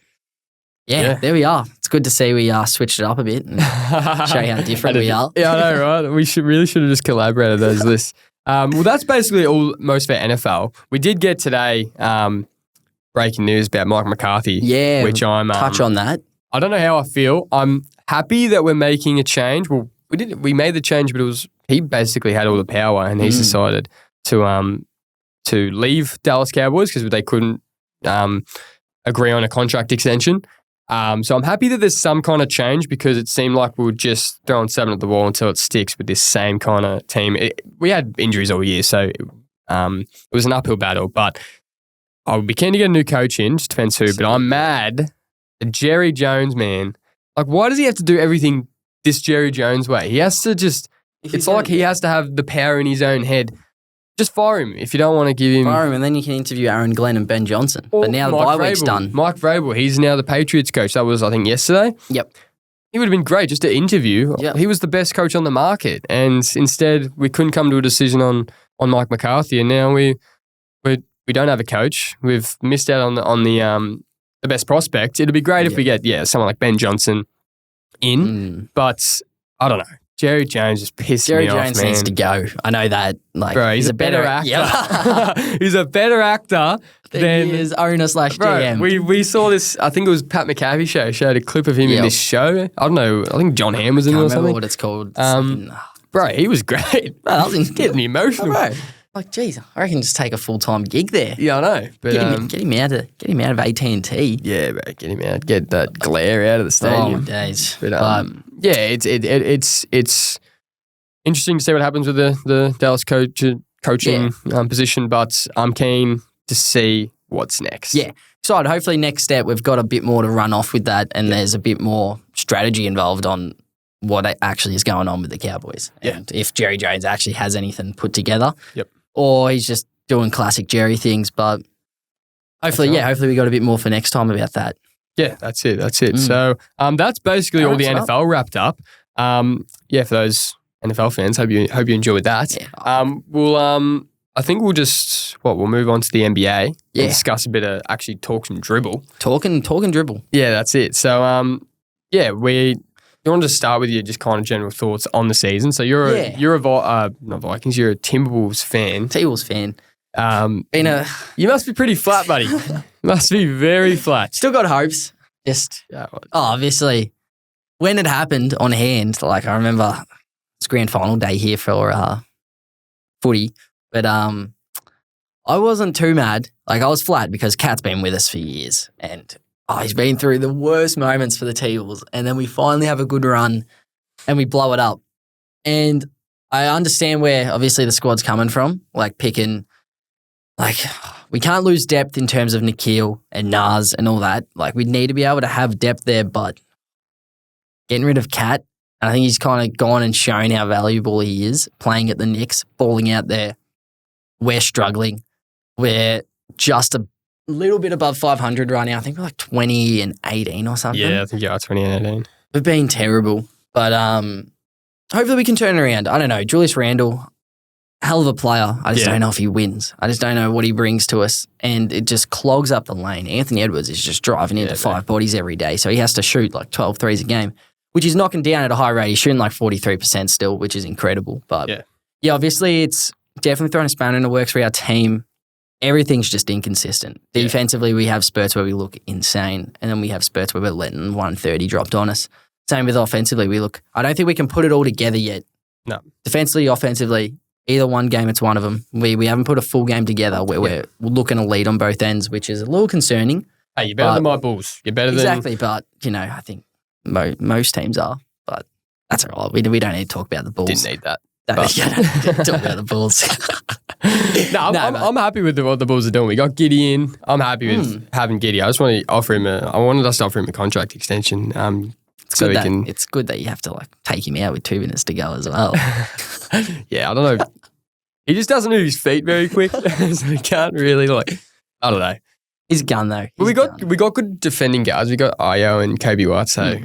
there we are. It's good to see we switched it up a bit and show you how different we are. Yeah, I know, right? We should have just collaborated those lists. Well, that's basically most of our NFL. We did get today breaking news about Mike McCarthy. Yeah, which I'm touch on that. I don't know how I feel. I'm happy that we're making a change. Well, we made the change, but he basically had all the power, and he's decided to leave Dallas Cowboys because they couldn't agree on a contract extension. So I'm happy that there's some kind of change because it seemed like we were just throwing 7 at the wall until it sticks with this same kind of team. We had injuries all year, so it was an uphill battle. But I would be keen to get a new coach in, just depends who. But I'm mad that Jerry Jones, man. Like, why does he have to do everything this Jerry Jones way? He has to just, it's like he has to have the power in his own head. Just fire him if you don't want to give him. Fire him, and then you can interview Aaron Glenn and Ben Johnson. But now the bye week's done. Mike Vrabel, he's now the Patriots coach. That was, I think, yesterday. Yep. He would have been great just to interview. Yep. He was the best coach on the market, and instead we couldn't come to a decision on Mike McCarthy, and now we don't have a coach. We've missed out on the best prospect. It'd be great if we get someone like Ben Johnson in, but I don't know. Jerry Jones just pissed me off, man. Jerry Jones needs to go. I know that. Like, bro, he's a better actor. Yeah. He's a better actor than he is owner/GM. We saw this. I think it was Pat McAfee showed a clip of him in this show. I don't know. I think John Hamm was in it or something. I can't remember what it's called. Bro, he was great. Bro, that was getting me emotional. Bro. Like, geez, I reckon just take a full-time gig there. Yeah, I know. But get him out of AT&T. Yeah, bro, get him out. Get that glare out of the stadium. Oh, my days. But it's interesting to see what happens with the Dallas coaching position, but I'm keen to see what's next. Yeah. So hopefully next step, we've got a bit more to run off with that, and there's a bit more strategy involved on what actually is going on with the Cowboys. Yeah. And if Jerry Jones actually has anything put together. Yep. Or he's just doing classic Jerry things, but hopefully we got a bit more for next time about that. Yeah, that's it. So that's basically all the NFL wrapped up. For those NFL fans, hope you enjoyed that. Yeah. I think we'll move on to the NBA and discuss a bit of actually Talkin Dribble. Talkin Dribble. Yeah, that's it. So you want to start with your just kind of general thoughts on the season. So you're not Vikings, you're a Timberwolves fan. T-Wolves fan. You must be pretty flat, buddy. Must be very flat. Still got hopes. Obviously, when it happened on hand, like I remember it's grand final day here for footy, but I wasn't too mad. Like I was flat because Cat's been with us for years, and he's been through the worst moments for the T-Wolves, and then we finally have a good run, and we blow it up. And I understand where obviously the squad's coming from, like picking. Like, we can't lose depth in terms of Nikhil and Nas and all that. Like, we need to be able to have depth there, but getting rid of Cat And I think he's kind of gone and shown how valuable he is playing at the Knicks, balling out there. We're struggling. We're just a little bit above 500 right now. I think we're like 20 and 18 or something. Yeah, I think you are 20 and 18. We've been terrible. But hopefully we can turn it around. I don't know. Julius Randle, hell of a player. I just don't know if he wins. I just don't know what he brings to us. And it just clogs up the lane. Anthony Edwards is just driving into 5 bodies every day. So he has to shoot like 12 threes a game, which he's knocking down at a high rate. He's shooting like 43% still, which is incredible. But yeah, obviously it's definitely throwing a spanner in the works for our team. Everything's just inconsistent. Defensively, we have spurts where we look insane, and then we have spurts where we're letting 130 dropped on us. Same with offensively. I don't think we can put it all together yet. No. Defensively, offensively, either one game, it's one of them. We haven't put a full game together where we're looking to lead on both ends, which is a little concerning. Hey, you're better than my Bulls. You're better than... Exactly, but, I think most teams are, but that's all right. We don't need to talk about the Bulls. Didn't need that. Don't talk about the Bulls. I'm happy with what the Bulls are doing. We got Giddy in. I'm happy with having Giddy. I just want to offer him I wanted us to offer him a contract extension. It's good that you have to take him out with 2 minutes to go as well. Yeah, I don't know. He just doesn't move his feet very quick, so he can't really I don't know. He's a gun though. We got good defending guards. We got Ayo and Kobe White. So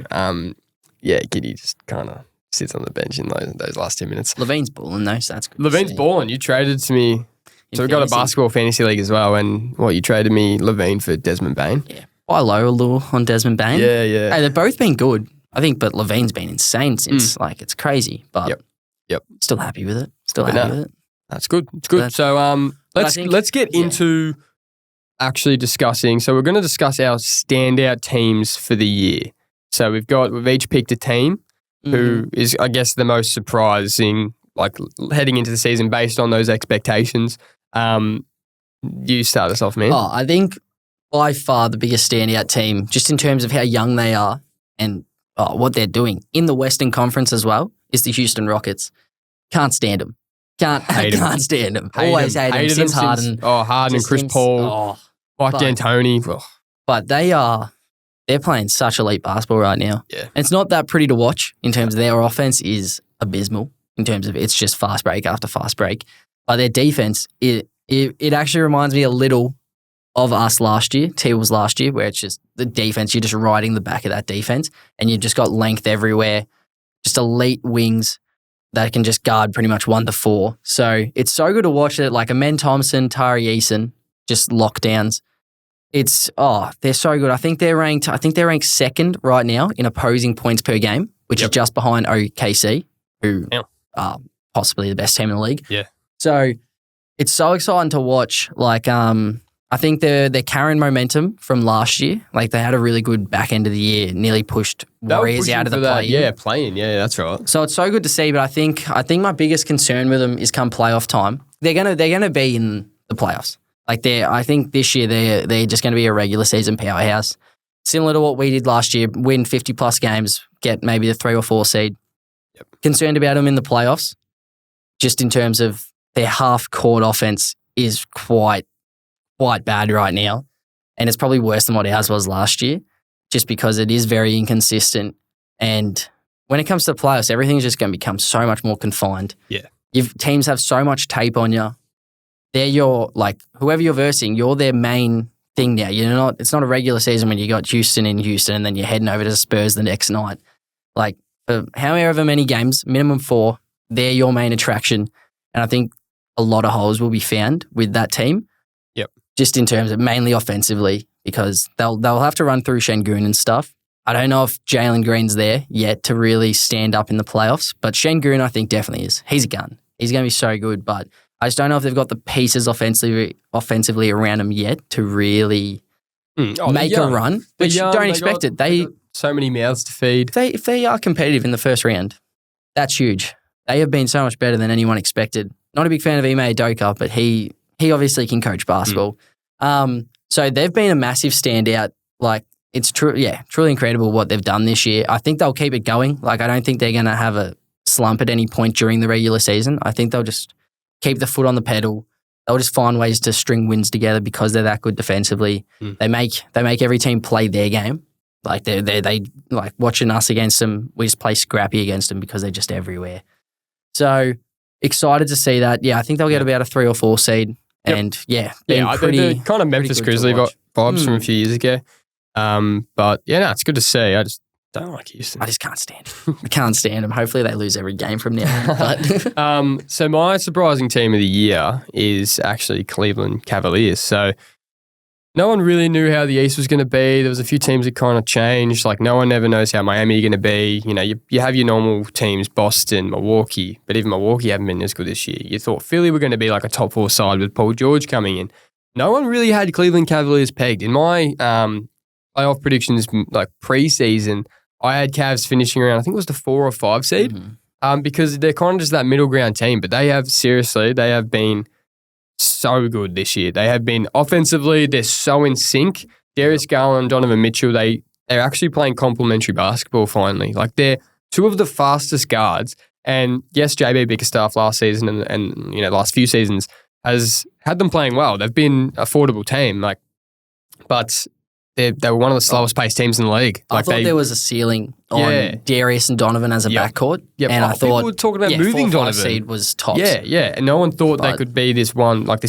Giddy just kind of sits on the bench in those last 2 minutes. Levine's balling though, so that's good. Levine's balling. You traded to me. So we've got a basketball fantasy league as well, and you traded me Levine for Desmond Bain. Yeah, quite low a little on Desmond Bain. Yeah. Hey, they've both been good, I think, but Levine's been insane since. It's crazy. But still happy with it. With it. That's good. It's good. So let's get into actually discussing. So we're going to discuss our standout teams for the year. So we've each picked a team who is, I guess, the most surprising, heading into the season based on those expectations. You start us off, man. Oh, I think by far the biggest standout team, just in terms of how young they are and what they're doing in the Western Conference as well, is the Houston Rockets. Can't stand them. Can't stand them. Always hate them since Harden. Harden and Chris Paul, Mike D'Antoni. But they're playing such elite basketball right now. Yeah. And it's not that pretty to watch in terms of their offense is abysmal in terms of it's just fast break after fast break. But their defense, it actually reminds me a little of us last year, T-Wolves last year, where it's just the defense, you're just riding the back of that defense and you've just got length everywhere, just elite wings that can just guard pretty much 1 to 4. So it's so good to watch it, like Amen Thompson, Tari Eason, just lockdowns. They're so good. I think they're ranked second right now in opposing points per game, which is just behind OKC, who are possibly the best team in the league. Yeah. So it's so exciting to watch. I think they're carrying momentum from last year. They had a really good back end of the year, nearly pushed Warriors out of the play-in. Yeah, play-in. Yeah, that's right. So it's so good to see. But I think my biggest concern with them is come playoff time, they're gonna be in the playoffs. I think this year they're just going to be a regular season powerhouse, similar to what we did last year. Win 50+ games, get maybe the 3 or 4 seed. Yep. Concerned about them in the playoffs, just in terms of their half-court offense is quite bad right now, and it's probably worse than what ours was last year, just because it is very inconsistent. And when it comes to the playoffs, everything's just going to become so much more confined. Yeah, teams have so much tape on you. They're your, whoever you're versing, you're their main thing now. It's not a regular season when you got Houston in Houston and then you're heading over to Spurs the next night. For however many games, minimum 4, they're your main attraction. And I think a lot of holes will be found with that team. Yep. Just in terms of mainly offensively, because they'll have to run through Şengün and stuff. I don't know if Jalen Green's there yet to really stand up in the playoffs, but Şengün I think definitely is. He's a gun. He's going to be so good, but I just don't know if they've got the pieces offensively around them yet to really make a run, which don't expect it. They got so many mouths to feed. If they are competitive in the first round, that's huge. They have been so much better than anyone expected. Not a big fan of Ime Udoka, but he obviously can coach basketball. So they've been a massive standout. It's truly incredible what they've done this year. I think they'll keep it going. I don't think they're going to have a slump at any point during the regular season. I think they'll just keep the foot on the pedal. They'll just find ways to string wins together because they're that good defensively. They make every team play their game. Like they like watching us against them. We just play scrappy against them because they're just everywhere. So excited to see that. Yeah, I think they'll get about a 3 or 4 seed. Yep. And they're pretty kind of Memphis Grizzly vibes from a few years ago. But yeah, no, it's good to see. I just don't like Houston. I just can't stand them. I can't stand them. Hopefully they lose every game from now on. But so my surprising team of the year is actually Cleveland Cavaliers. So no one really knew how the East was going to be. There was a few teams that kind of changed. Like no one ever knows how Miami are going to be. You know, you have your normal teams, Boston, Milwaukee, but even Milwaukee haven't been as good this year. You thought Philly were going to be like a top 4 side with Paul George coming in. No one really had Cleveland Cavaliers pegged. In my playoff predictions, like preseason, I had Cavs finishing around, I think it was the 4 or 5 seed, because they're kind of just that middle ground team. But they have been so good this year. They have been offensively, they're so in sync. Darius Garland, Donovan Mitchell, they're actually playing complementary basketball finally. Like they're two of the fastest guards. And yes, JB Bickerstaff last season and last few seasons has had them playing well. They've been an affordable team, but they were one of the slowest paced teams in the league. I thought there was a ceiling on Darius and Donovan as a backcourt. Yep. And I thought people were talking about moving 4 or 5 Donovan. seed was tops. Yeah. And no one thought they could be this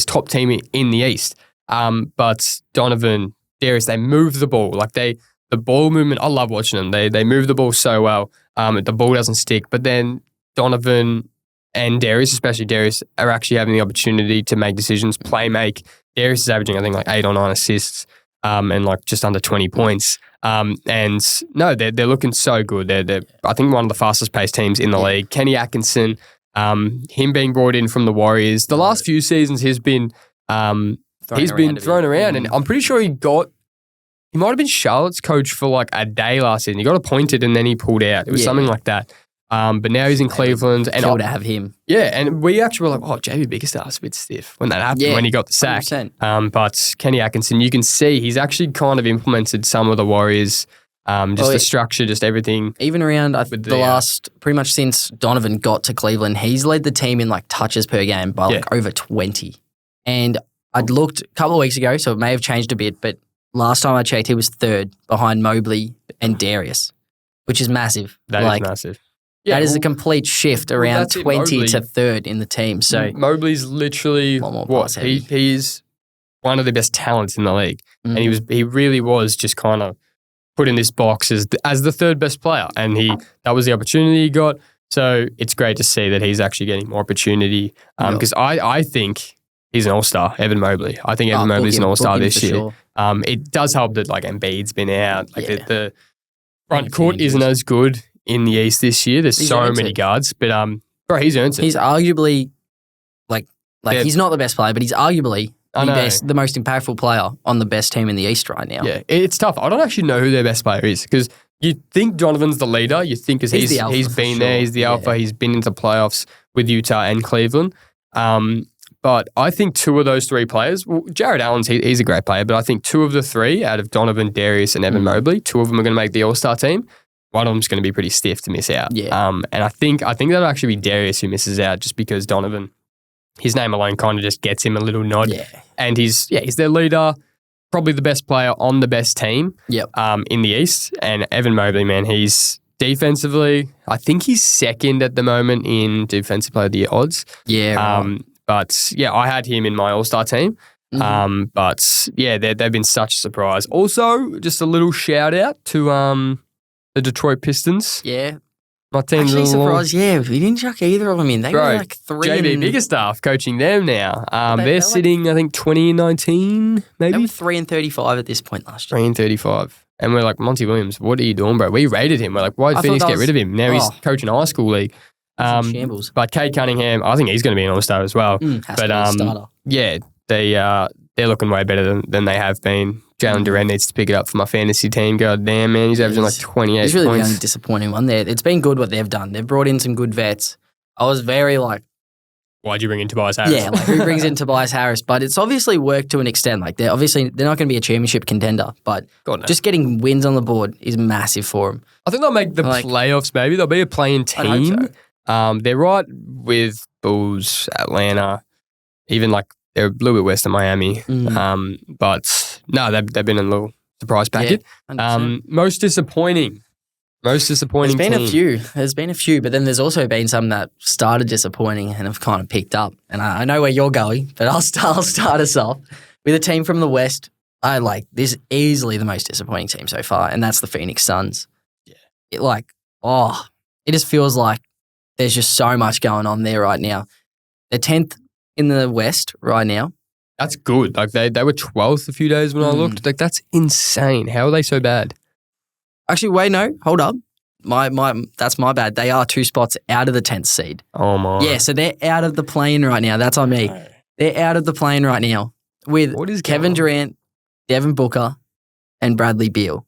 top team in the East. But Donovan, Darius, they move the ball. Like the ball movement, I love watching them. They move the ball so well. The ball doesn't stick. But then Donovan and Darius, especially Darius, are actually having the opportunity to make decisions, play make. Darius is averaging, I think, like 8 or 9 assists. And like just under 20 points. And no, they're looking so good. They're I think one of the fastest paced teams in the league. Kenny Atkinson, him being brought in from the Warriors. The last few seasons he's been thrown around, and I'm pretty sure he might have been Charlotte's coach for like a day last season. He got appointed and then he pulled out. It was something like that. But now he's in Cleveland. And cool to have him. Yeah, and we actually were like, JB Bickerstaff's a bit stiff when that happened, when he got the sack. 100%. But Kenny Atkinson, you can see he's actually kind of implemented some of the Warriors, the structure, just everything. Even around the last, pretty much since Donovan got to Cleveland, he's led the team in like touches per game by like over 20. And I'd looked a couple of weeks ago, so it may have changed a bit, but last time I checked, he was 3rd behind Mobley and Darius, which is massive. That is massive. Yeah, that is a complete shift around 20 to 3rd in the team. So Mobley's literally he's one of the best talents in the league, and he really was just kind of put in this box as the 3rd best player, and that was the opportunity he got. So it's great to see that he's actually getting more opportunity because I think he's an all-star, Evan Mobley. I think Evan Mobley's an all-star this year. Sure. It does help that like Embiid's been out, like the front court isn't as good in the East this year. There's so many guards, but he's earned it. He's arguably he's not the best player, but he's arguably the most impactful player on the best team in the East right now. Yeah, it's tough. I don't actually know who their best player is because you think Donovan's the leader. You think because he's been there, he's the alpha. He's been into playoffs with Utah and Cleveland. But I think 2 of those 3 players, Jared Allen's he's a great player, but I think 2 of the 3 out of Donovan, Darius, and Evan Mobley, 2 of them are going to make the All-Star team. One of them's going to be pretty stiff to miss out. Yeah. And I think that'll actually be Darius who misses out just because Donovan, his name alone kind of just gets him a little nod. Yeah. And he's their leader, probably the best player on the best team in the East. And Evan Mobley, man, he's defensively, I think he's 2nd at the moment in Defensive Player of the Year odds. Yeah. Right. But yeah, I had him in my All-Star team. But yeah, they've been such a surprise. Also, just a little shout out to the Detroit Pistons. Yeah. My team's actually surprised. Yeah, we didn't chuck either of them in. They were like 3. JB Bickerstaff coaching them now. They're sitting, I think, 2019, maybe? They were 3-35 at this point last year. 3-35. And we're like, Monty Williams, what are you doing, bro? We rated him. We're like, why did Phoenix get rid of him? Now he's coaching a high school league. Shambles. But Cade Cunningham, I think he's going to be an all-star as well. Has to be a starter. Yeah, they're looking way better than they have been. Jalen Duren needs to pick it up for my fantasy team. God damn, man. He's averaging like 28 points. He's really the only disappointing one there. It's been good what they've done. They've brought in some good vets. I was very like... Why'd you bring in Tobias Harris? Yeah, like who brings in Tobias Harris? But it's obviously worked to an extent. Like they're not going to be a championship contender, but just getting wins on the board is massive for them. I think they'll make the playoffs maybe. They'll be a playing team. I hope so. They're right with Bulls, Atlanta, even like they're a little bit west of Miami. But no, they've been in a little surprise packet. Most disappointing. There's been team. a few. There's been a few, but then there's also been some that started disappointing and have kind of picked up. And I know where you're going, but I'll start us off with a team from the West. I like this easily the most disappointing team so far, and that's the Phoenix Suns. Yeah, it just feels like there's just so much going on there right now. They're 10th in the West right now. That's good. Like they were 12th a few days when I looked. Like that's insane. How are they so bad? Actually, wait, no, hold up. That's my bad. They are 2 spots out of the 10th seed. Oh my. Yeah, so they're out of the play-in right now. That's on me. No. They're out of the play-in right now with Kevin Durant, Devin Booker, and Bradley Beal.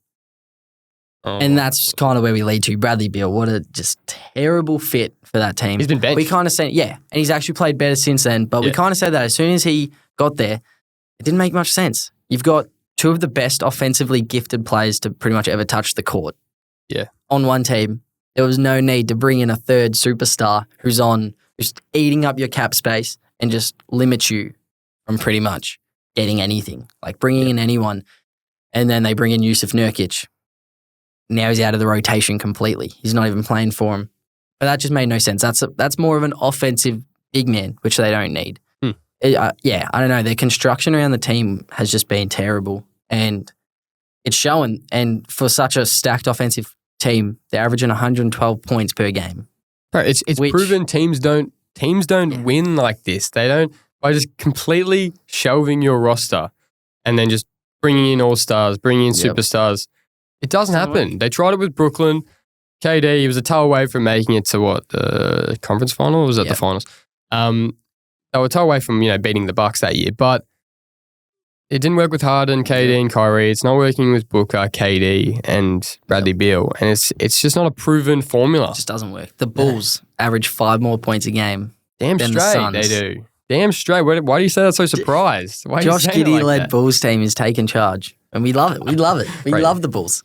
Oh. And that's kind of where we lead to. Bradley Beal, what a just terrible fit for that team. He's been benched. We kind of said, and he's actually played better since then, but we kind of said that as soon as he got there, it didn't make much sense. You've got 2 of the best offensively gifted players to pretty much ever touch the court. Yeah. On one team. There was no need to bring in a third superstar who's eating up your cap space and just limits you from pretty much getting anything. Like bringing in anyone. And then they bring in Yusuf Nurkic. Now he's out of the rotation completely. He's not even playing for him. But that just made no sense. That's more of an offensive big man, which they don't need. I don't know. Their construction around the team has just been terrible. And it's showing. And for such a stacked offensive team, they're averaging 112 points per game. Right, it's proven teams don't win like this. They don't by just completely shelving your roster and then just bringing in all-stars, bringing in superstars. It doesn't happen. They tried it with Brooklyn. KD, he was a toe away from making it to the conference final, or was it the finals? They were a toe away from beating the Bucks that year, but it didn't work with Harden, KD, and Kyrie. It's not working with Booker, KD, and Bradley Beal, and it's just not a proven formula. It just doesn't work. The Bulls average 5 more points a game. Damn than straight the Suns. they do. Damn straight. Why do you say that so surprised? Josh Giddey-led Bulls team is taking charge, and we love it. We love it. We love the Bulls.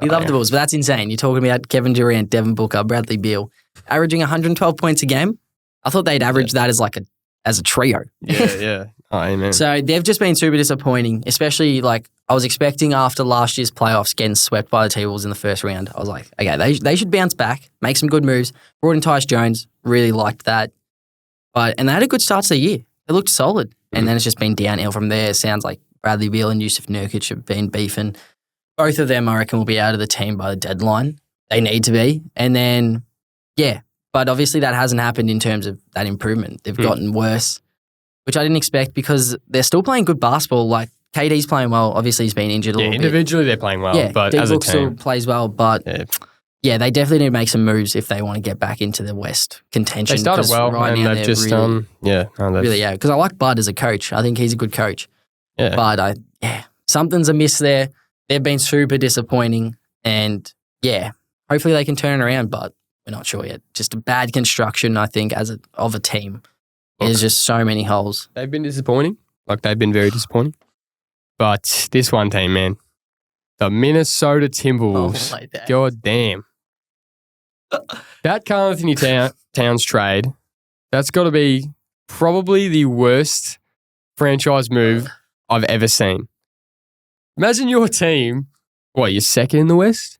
We love the Bulls, but that's insane. You're talking about Kevin Durant, Devin Booker, Bradley Beal, averaging 112 points a game. I thought they'd average that as a trio. Yeah. Oh, amen. So they've just been super disappointing, especially I was expecting after last year's playoffs getting swept by the T-Wolves in the first round. I was like, okay, they should bounce back, make some good moves. Brought in Tyus Jones, really liked that. And they had a good start to the year. They looked solid. And then it's just been downhill from there. It sounds like Bradley Beal and Yusuf Nurkic have been beefing. Both of them, I reckon, will be out of the team by the deadline. They need to be. And then, but obviously that hasn't happened in terms of that improvement. They've gotten worse, which I didn't expect because they're still playing good basketball. Like, KD's playing well. Obviously, he's been injured a little bit. Individually, they're playing well, but as a team. Still plays well, but they definitely need to make some moves if they want to get back into the West contention. They started well, right and now they've just, because I like Bud as a coach. I think he's a good coach. Yeah. But, something's amiss there. They've been super disappointing, and hopefully they can turn it around, but we're not sure yet. Just a bad construction, I think, of a team. There's just so many holes. They've been disappointing. They've been very disappointing. But this one team, man, the Minnesota Timberwolves, God damn. That Karl Anthony Towns trade, that's got to be probably the worst franchise move I've ever seen. Imagine your team, you're second in the West?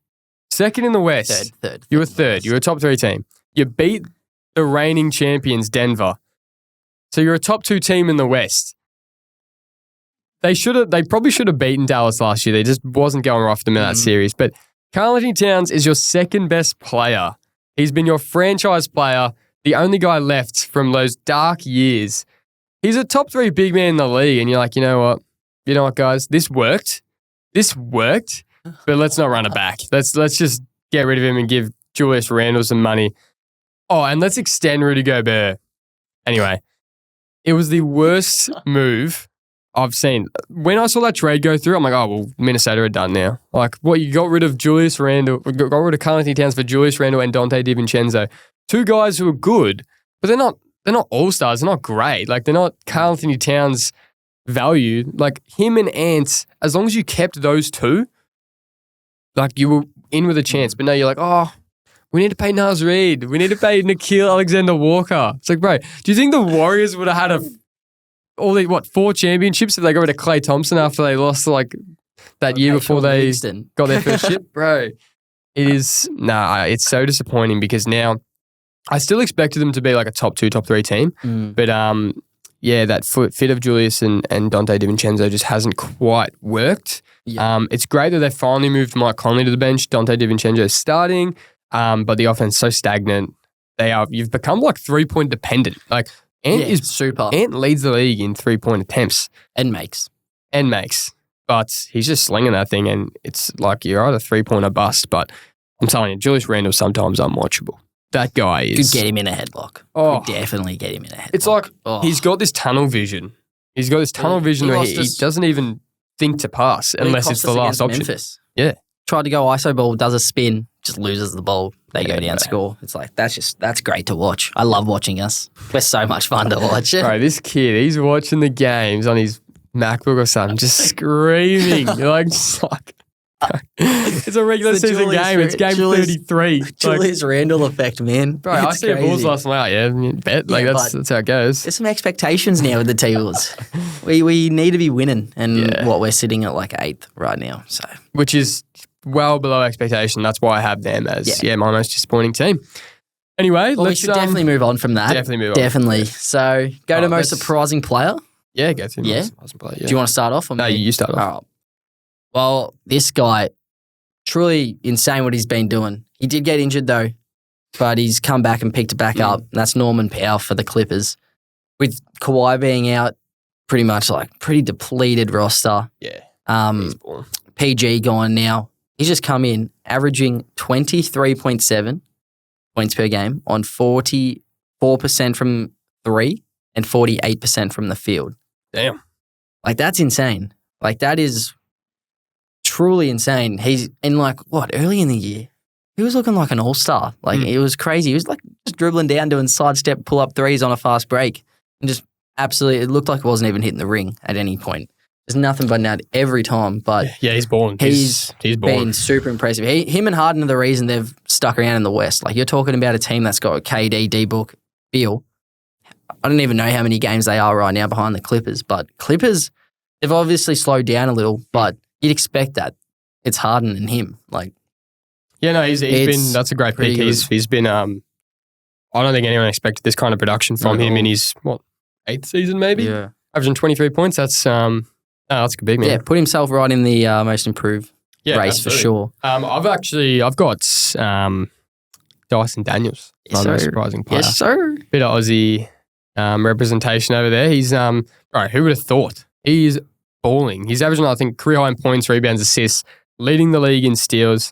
Second in the West. Third. You were third. You were a top 3 team. You beat the reigning champions, Denver. So you're a top 2 team in the West. They probably should have beaten Dallas last year. They just wasn't going right for them in that series. But Karl Anthony Towns is your second best player. He's been your franchise player, the only guy left from those dark years. He's a top 3 big man in the league. And you're like, you know what, guys? This worked, but let's not run it back. Let's just get rid of him and give Julius Randle some money. Oh, and let's extend Rudy Gobert. Anyway, it was the worst move I've seen. When I saw that trade go through, I'm like, oh, well, Minnesota are done now. You got rid of Julius Randle, got rid of Karl Anthony Towns for Julius Randle and Dante DiVincenzo. 2 guys who are good, but they're not all-stars. They're not great. They're not Karl Anthony Towns value. Him and Ant, as long as you kept those 2, you were in with a chance. But now you're like, oh, we need to pay Naz Reid. We need to pay Nickeil Alexander-Walker. It's bro, do you think the Warriors would have had 4 championships if they got rid of Klay Thompson after they lost to that year before they Livingston. got their first ship, bro. It's so disappointing because now I still expected them to be like a top 2, top 3 team, but that fit of Julius and Dante DiVincenzo just hasn't quite worked. Yeah. It's great that they finally moved Mike Conley to the bench. Dante DiVincenzo is starting, but the offense is so stagnant. You've become like 3-point dependent. Like Ant is super. Ant leads the league in 3-point attempts and makes, but he's just slinging that thing, and it's like you're either 3-point or bust. But I'm telling you, Julius Randle's sometimes unwatchable. That guy is... Could get him in a headlock. Oh. Could definitely get him in a headlock. It's like he's got this tunnel vision. He's got this tunnel vision where he doesn't even think to pass unless it's the last option. Memphis. Yeah. Tried to go ISO ball, does a spin, just loses the ball. They go down, score. It's like, that's great to watch. I love watching us. We're so much fun to watch. Bro, this kid, he's watching the games on his MacBook or something, just screaming. You're like, it's a regular season game. It's game 33. Julius Randle effect, man. Bro, I see balls last night. Yeah, bet. That's how it goes. There's some expectations now with the T-Wolves. we need to be winning, and we're sitting at like 8th right now. So, which is well below expectation. That's why I have them as my most disappointing team. Anyway, we should definitely move on from that. Definitely move on. Definitely. So go to most surprising player. Yeah, go to most surprising player. Yeah. Do you want to start off? No, you start off. All right. Well, this guy, truly insane what he's been doing. He did get injured though, but he's come back and picked it back up. And that's Norman Powell for the Clippers. With Kawhi being out, pretty much like pretty depleted roster. Yeah. PG gone now. He's just come in averaging 23.7 points per game on 44% from 3 and 48% from the field. Damn. Like, that's insane. Like, that is truly insane. He's in early in the year, he was looking like an all-star. Like, it was crazy. He was like just dribbling down, doing sidestep, pull-up threes on a fast break. And just absolutely, it looked like it wasn't even hitting the ring at any point. There's nothing but net every time. But yeah, he's balling. He's been super impressive. Him and Harden are the reason they've stuck around in the West. Like, you're talking about a team that's got KD, D-Book, Beal. I don't even know how many games they are right now behind the Clippers. But Clippers, they've obviously slowed down a little, but you'd expect that. It's Harden and him. Like, yeah, no, he's been, that's a great pick. He's been, I don't think anyone expected this kind of production from him in his, 8th season maybe? Yeah. Averaging 23 points. That's a good big man. Yeah, put himself right in the most improved race absolutely. For sure. I've got Dyson Daniels. Yes, most surprising player. Yes, sir. Bit of Aussie representation over there. He's, right, who would have thought? He's balling. He's averaging, I think, career high in points, rebounds, assists, leading the league in steals.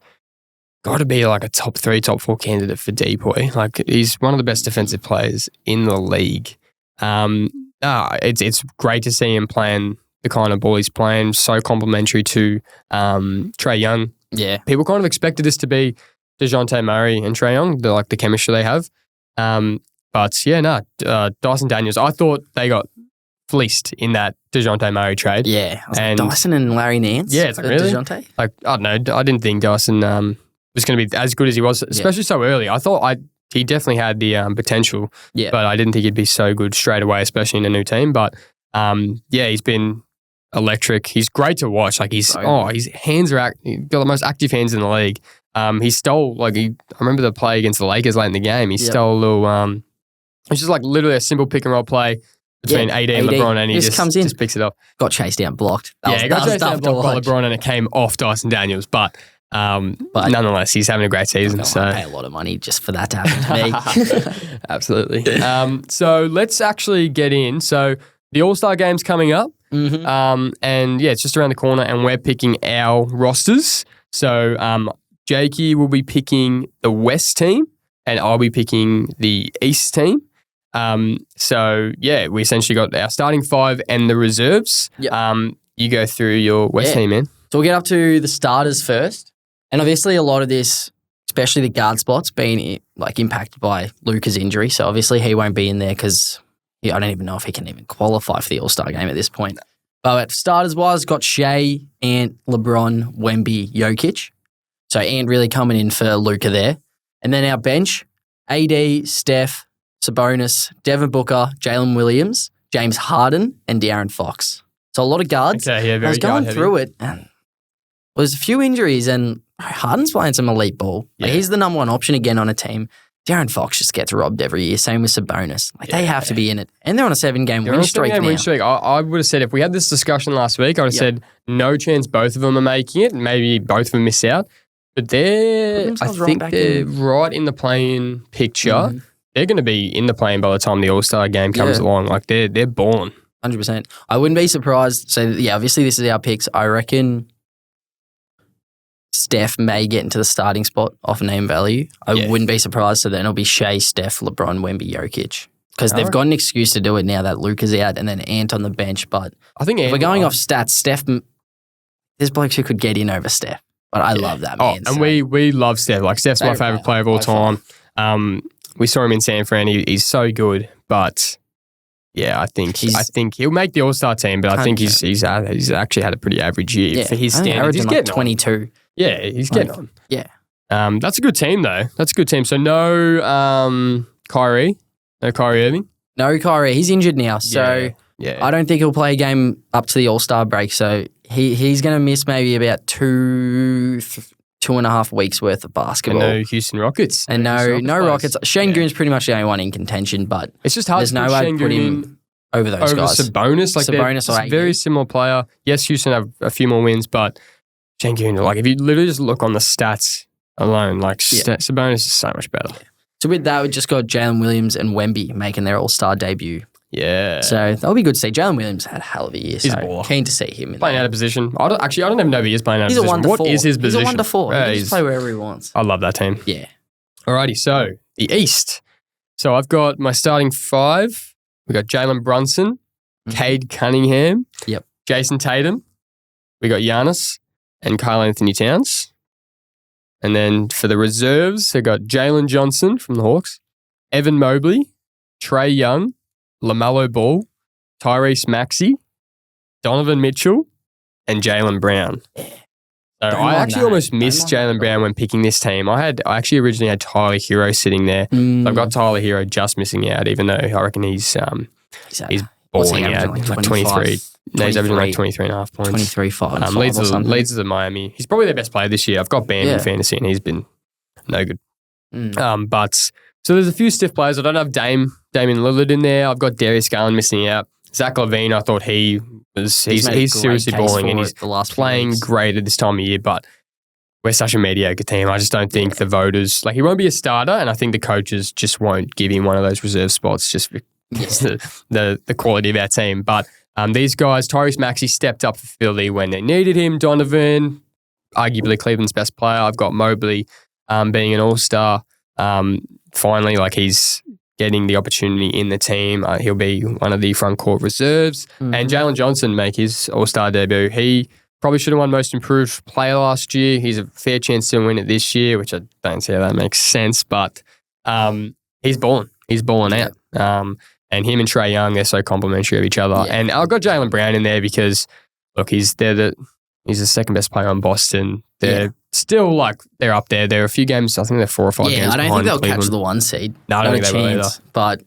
Got to be like a top 3, top 4 candidate for Depoy. Like, he's one of the best defensive players in the league. It's great to see him playing the kind of ball he's playing, so complimentary to Trae Young. Yeah. People kind of expected this to be DeJounte Murray and Trae Young, the chemistry they have. Dyson Daniels, I thought they got fleeced in that DeJounte Murray trade. Yeah. Dyson and Larry Nance? Yeah, it's like, really? DeJounte? Like, I don't know. I didn't think Dyson was going to be as good as he was, especially so early. I thought he definitely had the potential, but I didn't think he'd be so good straight away, especially in a new team. But he's been electric. He's great to watch. Like, his hands are he's got the most active hands in the league. He stole I remember the play against the Lakers late in the game. He stole a little. It's just like literally a simple pick and roll play between AD and LeBron, and he just comes in, just picks it up. Got chased down, blocked. Got chased down, blocked by LeBron, and it came off Dyson Daniels, but nonetheless, he's having a great season. So I pay a lot of money just for that to happen to me. Absolutely. So let's actually get in. So the All-Star game's coming up, and it's just around the corner, and we're picking our rosters. So Jakey will be picking the West team, and I'll be picking the East team. We essentially got our starting 5 and the reserves. Yep. You go through your West team, man. So we'll get up to the starters first. And obviously a lot of this, especially the guard spots, being impacted by Luka's injury. So obviously he won't be in there because I don't even know if he can even qualify for the All-Star game at this point. But starters-wise, got Shea, Ant, LeBron, Wemby, Jokic. So Ant really coming in for Luka there. And then our bench, AD, Steph, Sabonis, Devin Booker, Jalen Williams, James Harden, and De'Aaron Fox. So a lot of guards. Okay, yeah, very I was going through it, and there's a few injuries and Harden's playing some elite ball. Like, he's the number one option again on a team. Darren Fox just gets robbed every year. Same with Sabonis. Like, they have to be in it. And they're on a 7-game win streak now. I would have said, if we had this discussion last week, I would have said no chance both of them are making it. Maybe both of them miss out. But I think they're right in the playing picture. Mm-hmm. They're going to be in the play-in by the time the All-Star game comes along. Like, they're born. 100%. I wouldn't be surprised. So, obviously this is our picks. I reckon Steph may get into the starting spot off name value. I wouldn't be surprised. So then it'll be Shea, Steph, LeBron, Wemby, Jokic. Because they've got an excuse to do it now that Luka's out and then Ant on the bench. But I think if we're going off stats, Steph, there's blokes who could get in over Steph. But I love that man. And we love Steph. Like, Steph's my favourite player of all time. We saw him in San Fran. He's so good. But I think he'll make the All-Star team. But I think he's actually had a pretty average year for his standards. He's getting 22. Yeah, he's getting on. Yeah. That's a good team, though. That's a good team. So no Kyrie. No Kyrie Irving? No Kyrie. He's injured now. So I don't think he'll play a game up to the All-Star break. So he's going to miss maybe about 2.5 weeks worth of basketball. And no Houston Rockets. And no Rockets. Shane Green's pretty much the only one in contention, but it's just hard. There's no way to put him over those guys. Sabonis. Like, Sabonis or a very similar player. Yes, Houston have a few more wins, but Shane Green, like, if you literally just look on the stats alone, like, Sabonis is so much better. Yeah. So with that, we just got Jalen Williams and Wemby making their All-Star debut. Yeah. So that'll be good to see. Jalen Williams had a hell of a year. He's so keen to see him. Playing out of position. I don't even know if he is playing out of position. What is his position? He's a 1-4. He can just play wherever he wants. I love that team. Yeah. Alrighty, so the East. So I've got my starting 5. We got Jalen Brunson, Cade Cunningham, Jason Tatum. We got Giannis and Karl Anthony Towns. And then for the reserves, I got Jalen Johnson from the Hawks, Evan Mobley, Trae Young, LaMelo Ball, Tyrese Maxey, Donovan Mitchell, and Jaylen Brown. So I actually almost missed Jaylen Brown when picking this team. I actually originally had Tyler Hero sitting there. So I've got Tyler Hero just missing out, even though I reckon he's balling out like 23. No, he's averaging like 23.5 points. 23, 5, leads the Miami. He's probably their best player this year. I've got Bam in fantasy and he's been no good. But so there's a few stiff players. I don't have Damian Lillard in there. I've got Darius Garland missing out. Zach LaVine, I thought he's seriously balling and he's playing great at this time of year, but we're such a mediocre team. I just don't think the voters, like, he won't be a starter, and I think the coaches just won't give him one of those reserve spots just because the quality of our team. But these guys, Tyrese Maxey stepped up for Philly when they needed him. Donovan, arguably Cleveland's best player. I've got Mobley being an all-star. Finally, like, he's getting the opportunity in the team. He'll be one of the front court reserves. And Jalen Johnson make his all-star debut. He probably should have won most improved player last year. He's a fair chance to win it this year, which I don't see how that makes sense. But he's balling. He's balling out. And him and Trae Young, they're so complimentary of each other. Yeah. And I've got Jaylen Brown in there because, look, he's the second best player on Boston. They're still, like, they're up there. There are a few games, I think they're 4 or 5 games behind. I don't think they'll Cleveland. catch the 1 seed. No, I don't think they will either. But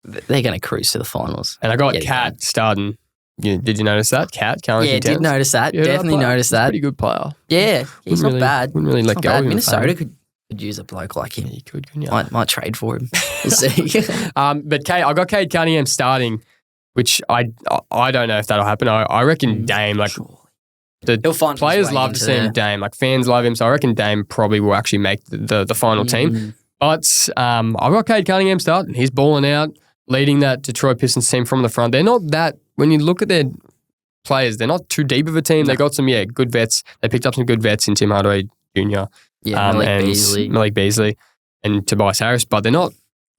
they're going to cruise to the finals. And I got Cat starting. Did you notice that? Cat? Did notice that. Definitely noticed that. Pretty good player. Yeah, he's not bad. Wouldn't really let go of him. Minnesota could use a bloke like him. Yeah, you could, couldn't you? Might trade for him. We'll see. But I got Cade Cunningham starting, which I don't know if that'll happen. I reckon Dame, like, the players love to see him Dame. Like, fans love him, so I reckon Dame probably will actually make the final team. But I've got Cade Cunningham starting. He's balling out, leading that Detroit Pistons team from the front. They're not that, when you look at their players, they're not too deep of a team. No. They got some, good vets. They picked up some good vets in Tim Hardaway Jr. Malik Beasley and Tobias Harris, but they're not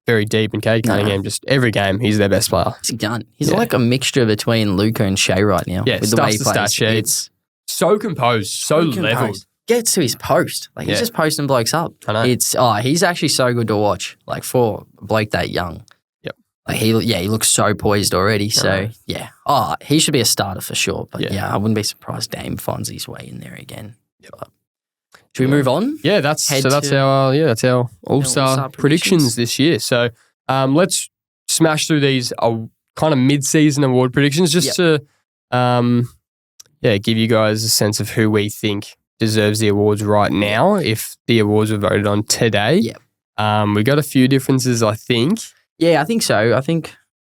very deep. And Cade Cunningham, just every game, he's their best player. He's a gun. He's like a mixture between Luka and Shea right now. Yeah, with the way he plays. Stat sheet. It's so composed, so leveled. Gets to his post. Like, he's just posting blokes up. I know. He's actually so good to watch. Like, for a bloke that young. Yep. Like, he looks so poised already. So, he should be a starter for sure. But, I wouldn't be surprised Dame finds his way in there again. Yep. But, should we move on? Yeah, that's our all-star predictions this year. So let's smash through these kind of mid-season award predictions just to give you guys a sense of who we think deserves the awards right now if the awards were voted on today. Yeah. We got a few differences, I think. Yeah, I think so. I think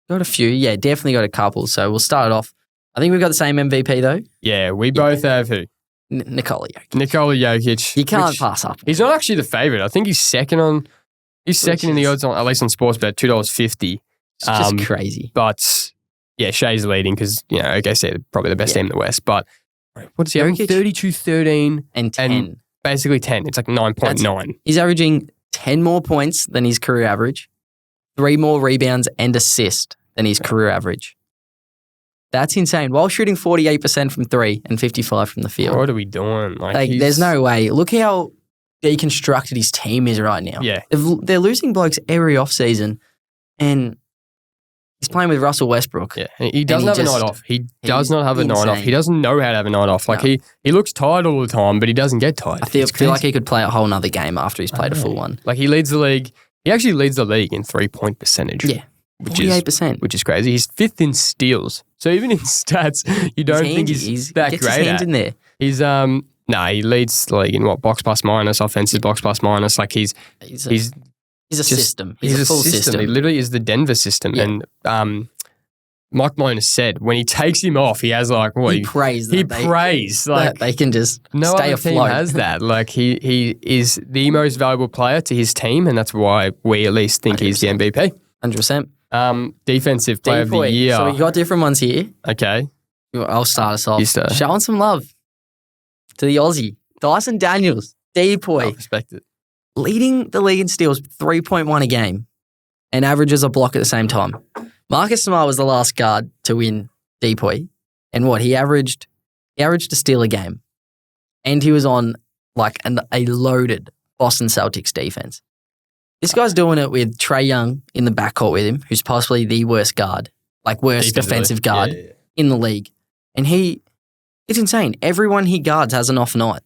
got a few. Yeah, definitely got a couple. So we'll start it off. I think we've got the same MVP though. Yeah, we both have who? Nikola Jokic. Nikola Jokic. You can't pass up. He's not actually the favourite. I think he's second in the odds on, at least on Sportsbet, $2.50. It's just crazy. But yeah, Shea's leading because, OKC are probably the best team in the West. But what's he having? 32, 13 and 10. And basically 10. It's like 9.9. He's averaging 10 more points than his career average, 3 more rebounds and assists than his career average. That's insane. While shooting 48% from 3 and 55% from the field. What are we doing? Like there's no way. Look how deconstructed his team is right now. Yeah. They're losing blokes every offseason, and he's playing with Russell Westbrook. Yeah, he doesn't have a night off. He does not have a night off. He doesn't know how to have a night off. Like he looks tired all the time, but he doesn't get tired. I feel like he could play a whole nother game after he's played a full one. Like he leads the league. He actually leads the league in 3-point percentage. Yeah, 48%. Which is crazy. He's 5th in steals. So even in stats, you don't think he's that gets great his hands in there. He's he leads the league in box plus minus, offensive box plus minus. Like he's a system. He's a full system. He literally is the Denver system. Yeah. And Mike Malone has said when he takes him off, he has like what? He prays. He prays. Like they can just no stay other afloat. team has that. Like he is the most valuable player to his team, and that's why we at least think 100%. He's the MVP. 100%. Defensive player of the year. So we got different ones here. Okay. I'll start us off. You start. Showing some love to the Aussie. Dyson Daniels, D-Boy. I respect it. Leading the league in steals, 3.1 a game, and averages a block at the same time. Marcus Smart was the last guard to win D-Boy, and he averaged a steal a game, and he was on like a loaded Boston Celtics defense. This guy's doing it with Trae Young in the backcourt with him, who's possibly the worst guard, defensive guard in the league. And it's insane. Everyone he guards has an off night.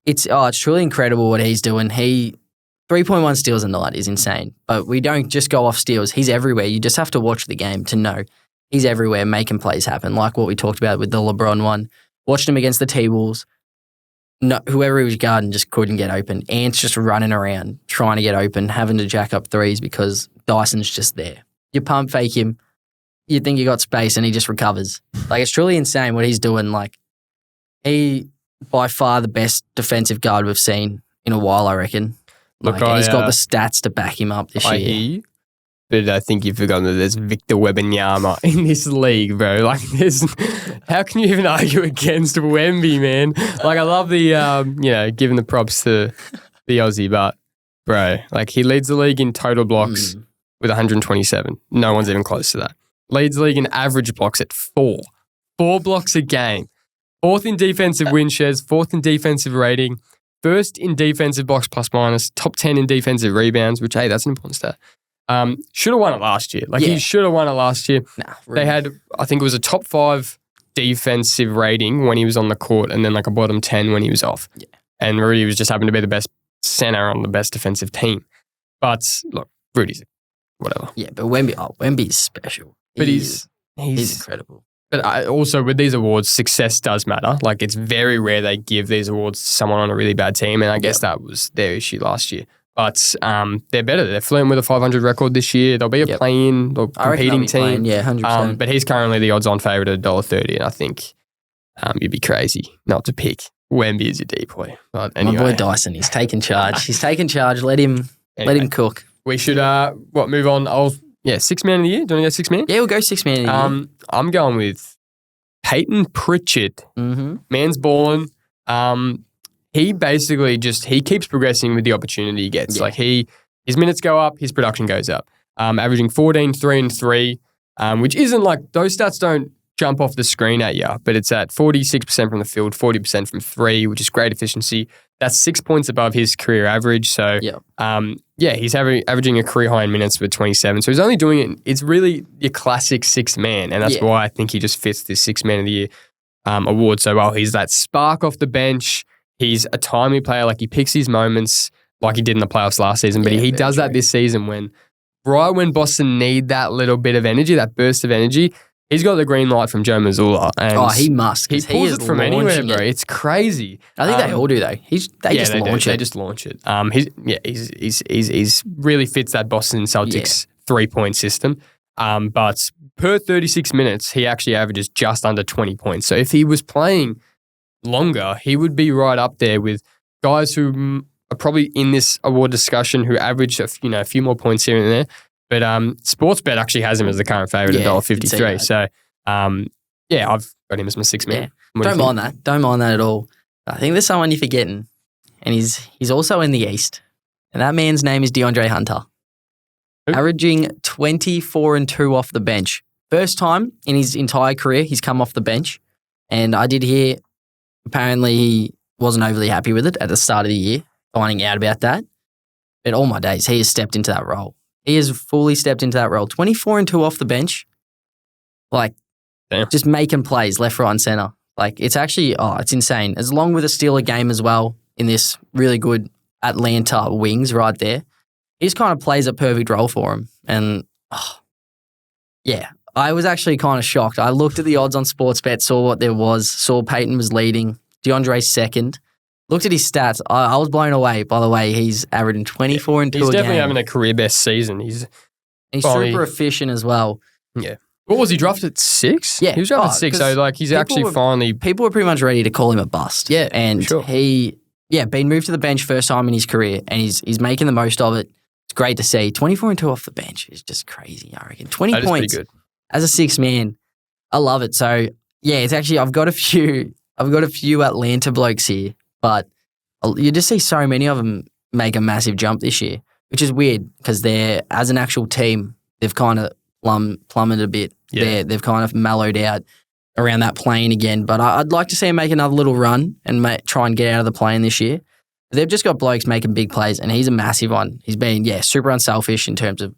It's truly incredible what he's doing. 3.1 steals a night is insane. But we don't just go off steals. He's everywhere. You just have to watch the game to know he's everywhere making plays happen, like what we talked about with the LeBron one. Watched him against the T-Wolves. No, whoever he was guarding just couldn't get open. Ant's just running around, trying to get open, having to jack up threes because Dyson's just there. You pump fake him, you think you got space, and he just recovers. It's truly insane what he's doing. He, by far, the best defensive guard we've seen in a while, I reckon. And he's got the stats to back him up this year. Hear you, but I think you've forgotten that there's Victor Wembanyama in this league, bro. How can you even argue against Wemby, man? I love the, giving the props to the Aussie, but, bro, he leads the league in total blocks with 127. No one's even close to that. Leads the league in average blocks at 4. 4 blocks a game. 4th in defensive win shares, 4th in defensive rating, 1st in defensive box plus minus, top 10 in defensive rebounds, which, hey, that's an important stat. Should have won it last year. He should have won it last year. Nah, really. They had, I think it was a top 5 defensive rating when he was on the court and then a bottom 10 when he was off. Yeah. And Rudy was just happened to be the best center on the best defensive team. But look, Rudy's whatever. Yeah, but Wemby's special. But he's incredible. But also with these awards, success does matter. It's very rare they give these awards to someone on a really bad team, and I guess that was their issue last year. But they're better. They're flirting with a 500 record this year. They'll be a play-in or competing team. Yeah, 100%. But he's currently the odds-on favourite at $1.30, and I think you'd be crazy not to pick Wemby as your D-Boy. But anyway. My boy Dyson, he's taking charge. Let him cook. We should move on. 6 man of the year. Do you want to go 6 man? Yeah, we'll go 6 man of the year. I'm going with Peyton Pritchard. Mm-hmm. Man's balling. He basically he keeps progressing with the opportunity he gets. Yeah. His minutes go up, his production goes up. Averaging 14, 3 and 3, which isn't those stats don't jump off the screen at you, but it's at 46% from the field, 40% from 3, which is great efficiency. That's 6 points above his career average. So, he's averaging a career high in minutes with 27. So he's only doing it. It's really your classic 6 man, and that's why I think he just fits this 6 man of the year award so well. He's that spark off the bench. He's a timely player. He picks his moments like he did in the playoffs last season, but he does that this season when Boston need that little bit of energy, that burst of energy. he's got the green light from Joe Mazzulla. And he must. He pulls it from anywhere, bro. It's crazy. I think they all do though. They just launch it. They just launch it. He's really fits that Boston Celtics 3-point system. But per 36 minutes, he actually averages just under 20 points. So if he was playing longer, he would be right up there with guys who are probably in this award discussion who average a few more points here and there. But Sportsbet actually has him as the current favourite at $1.53. So I've got him as my sixth man. Yeah. Don't mind that. Don't mind that at all. I think there's someone you're forgetting, and he's also in the East, and that man's name is DeAndre Hunter, averaging 24 and 2 off the bench. First time in his entire career he's come off the bench, and I did hear apparently he wasn't overly happy with it at the start of the year, finding out about that. But all my days, he has stepped into that role. He has fully stepped into that role. 24 and 2 off the bench, just making plays left, right, and center. It's actually, it's insane. As long with a steal a game as well in this really good Atlanta wings right there. He just kind of plays a perfect role for him. And, I was actually kind of shocked. I looked at the odds on Sportsbet, saw what there was, saw Peyton was leading, DeAndre second. Looked at his stats. I was blown away by the way he's averaging 24 and 2 He's a definitely game. having a career best season. He's super efficient as well. Yeah. What was he drafted 6? Yeah. He was drafted 6. So he's actually finally. People were pretty much ready to call him a bust. Yeah. And been moved to the bench first time in his career, and he's making the most of it. It's great to see. 24 and 2 off the bench is just crazy, I reckon. 20 points as a sixth man. I love it. So it's actually I've got a few Atlanta blokes here, but you just see so many of them make a massive jump this year, which is weird because they're, as an actual team, they've kind of plummeted a bit. Yeah. They've kind of mellowed out around that plane again. But I'd like to see them make another little run and try and get out of the plane this year. They've just got blokes making big plays, and he's a massive one. He's been, super unselfish in terms of,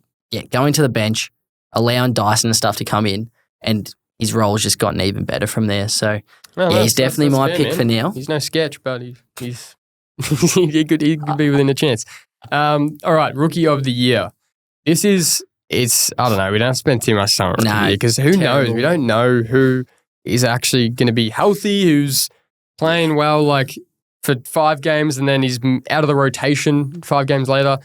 going to the bench, allowing Dyson and stuff to come in, and his role's just gotten even better from there. So, he's definitely my pick for now. He's no sketch, but he's he could be within a chance. All right, Rookie of the Year. I don't know. We don't spend too much time on Rookie of the Year because who knows? We don't know who is actually going to be healthy, who's playing well, for 5 games, and then he's out of the rotation 5 games later.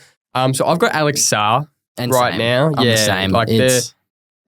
So I've got Alex Sarr now. I'm the same.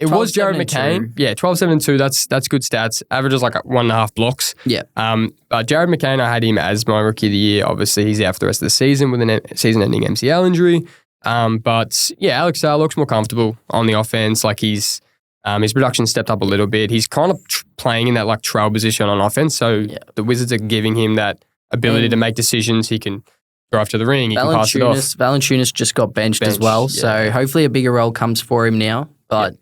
It was Jared McCain. 12-7-2. That's good stats. Averages 1.5 blocks. Yeah. But Jared McCain, I had him as my Rookie of the Year. Obviously, he's out for the rest of the season with a season-ending MCL injury. But Alex Sarr looks more comfortable on the offense. His production stepped up a little bit. He's kind of playing in that trail position on offense. So the Wizards are giving him that ability to make decisions. He can drive to the ring. He can pass it off. Valanciunas just got benched as well. Yeah. So hopefully a bigger role comes for him now. But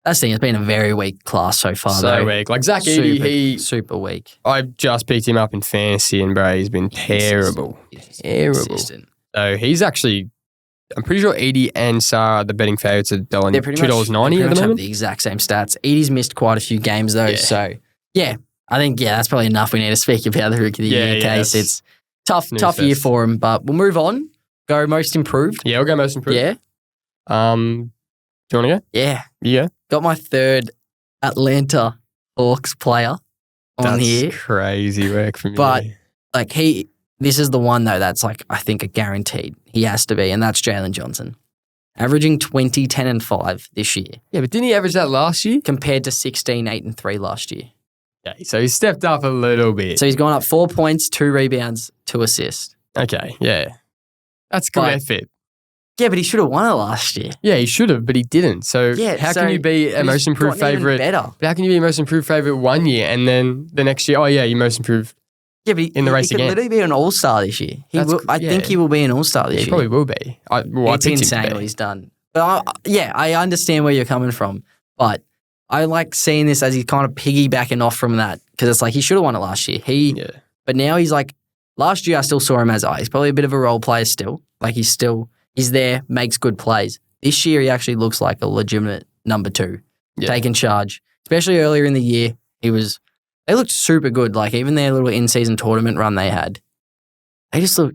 that's the thing. It's been a very weak class so far. So weak. Zach Edey, he's super weak. I just picked him up in fantasy, and bro, he's been terrible. Terrible. So he's actually, I'm pretty sure Edey and Sarr are the betting favourites at $2.90 at the moment. Have the exact same stats. Edey's missed quite a few games though. Yeah. So I think that's probably enough. We need to speak about the Rookie of the Year case. It's tough year for him, but we'll move on. Go most improved. Yeah, we'll go most improved. Yeah. Do you want to go? Yeah. Yeah. Got my third Atlanta Hawks player on here. That's crazy work from you. But this is the one though that's I think a guaranteed. He has to be, and that's Jalen Johnson. Averaging 20, 10, and 5 this year. Yeah, but didn't he average that last year? Compared to 16, 8, and 3 last year. Okay, so he's stepped up a little bit. So he's gone up 4 points, 2 rebounds, 2 assists. Okay, yeah. That's good effort. Yeah, but he should have won it last year. Yeah, he should have, but he didn't. So how can you be a most improved favourite? How can you be a most improved favourite 1 year and then the next year, you're most improved in the race again? He could literally be an all-star this year. I think he will be an all-star this year. He probably will be. It's insane what he's done. But I understand where you're coming from, but I like seeing this as he's kind of piggybacking off from that because it's he should have won it last year. But now he's last year I still saw him as he's probably a bit of a role player still. He's there, makes good plays. This year he actually looks like a legitimate number 2, taking charge. Especially earlier in the year, they looked super good. Even their little in-season tournament run they had, they just look.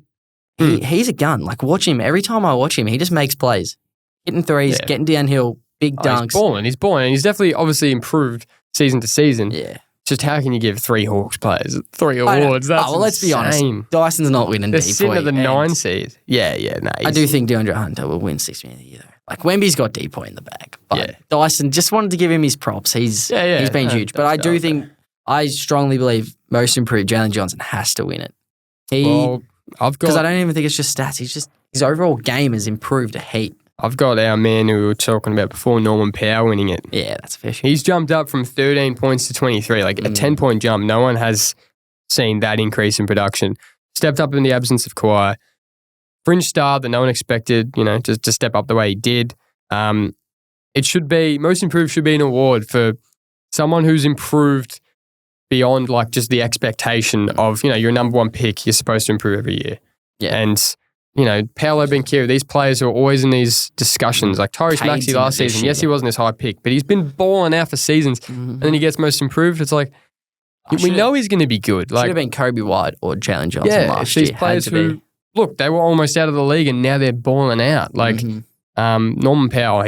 He's a gun. Watch him every time I watch him. He just makes plays, hitting threes, getting downhill, big dunks. He's balling. He's definitely obviously improved season to season. Yeah. Just how can you give 3 Hawks players 3 awards? That's let's be honest. Dyson's not winning They're deep. sitting at the 9 seed. Yeah. No, I do think DeAndre Hunter will win 6th Man of the Year, though. Like, Wemby's got deep point in the bag. But Dyson, just wanted to give him his props. He's been huge. But I do think, I strongly believe most improved Jalen Johnson has to win it. Because I don't even think it's just stats. His overall game has improved a heap. I've got our man who we were talking about before, Norman Powell, winning it. Yeah, that's a fair share. He's jumped up from 13 points to 23, like a 10-point jump. No one has seen that increase in production. Stepped up in the absence of Kawhi. Fringe star that no one expected, to step up the way he did. It should be, most improved should be an award for someone who's improved beyond like just the expectation of, you're a number 1 pick, you're supposed to improve every year. Yeah. And Paolo Banchero, these players are always in these discussions. Like Tyrese Maxey last season, yes, he wasn't his high pick, but he's been balling out for seasons. And then he gets most improved. It's like, we know he's going to be good. Like, should have been Kobe White or Jalen Johnson last year. These players who, look, they were almost out of the league and now they're balling out. Like, Norman Powell,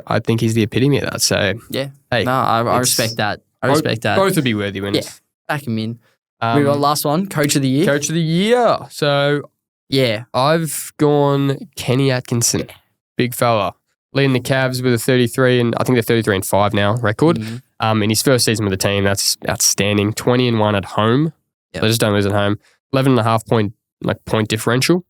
I think he's the epitome of that. So, yeah. Hey, no, I respect that. Both would be worthy winners. Yeah, back him in. We got last one, Coach of the Year. Coach of the Year. So, yeah. I've gone Kenny Atkinson, big fella, leading the Cavs with a 33, and I think they're 33-5 now record. In his first season with the team, that's outstanding. 20-1 at home. Yep. They just don't lose at home. 11.5 point differential.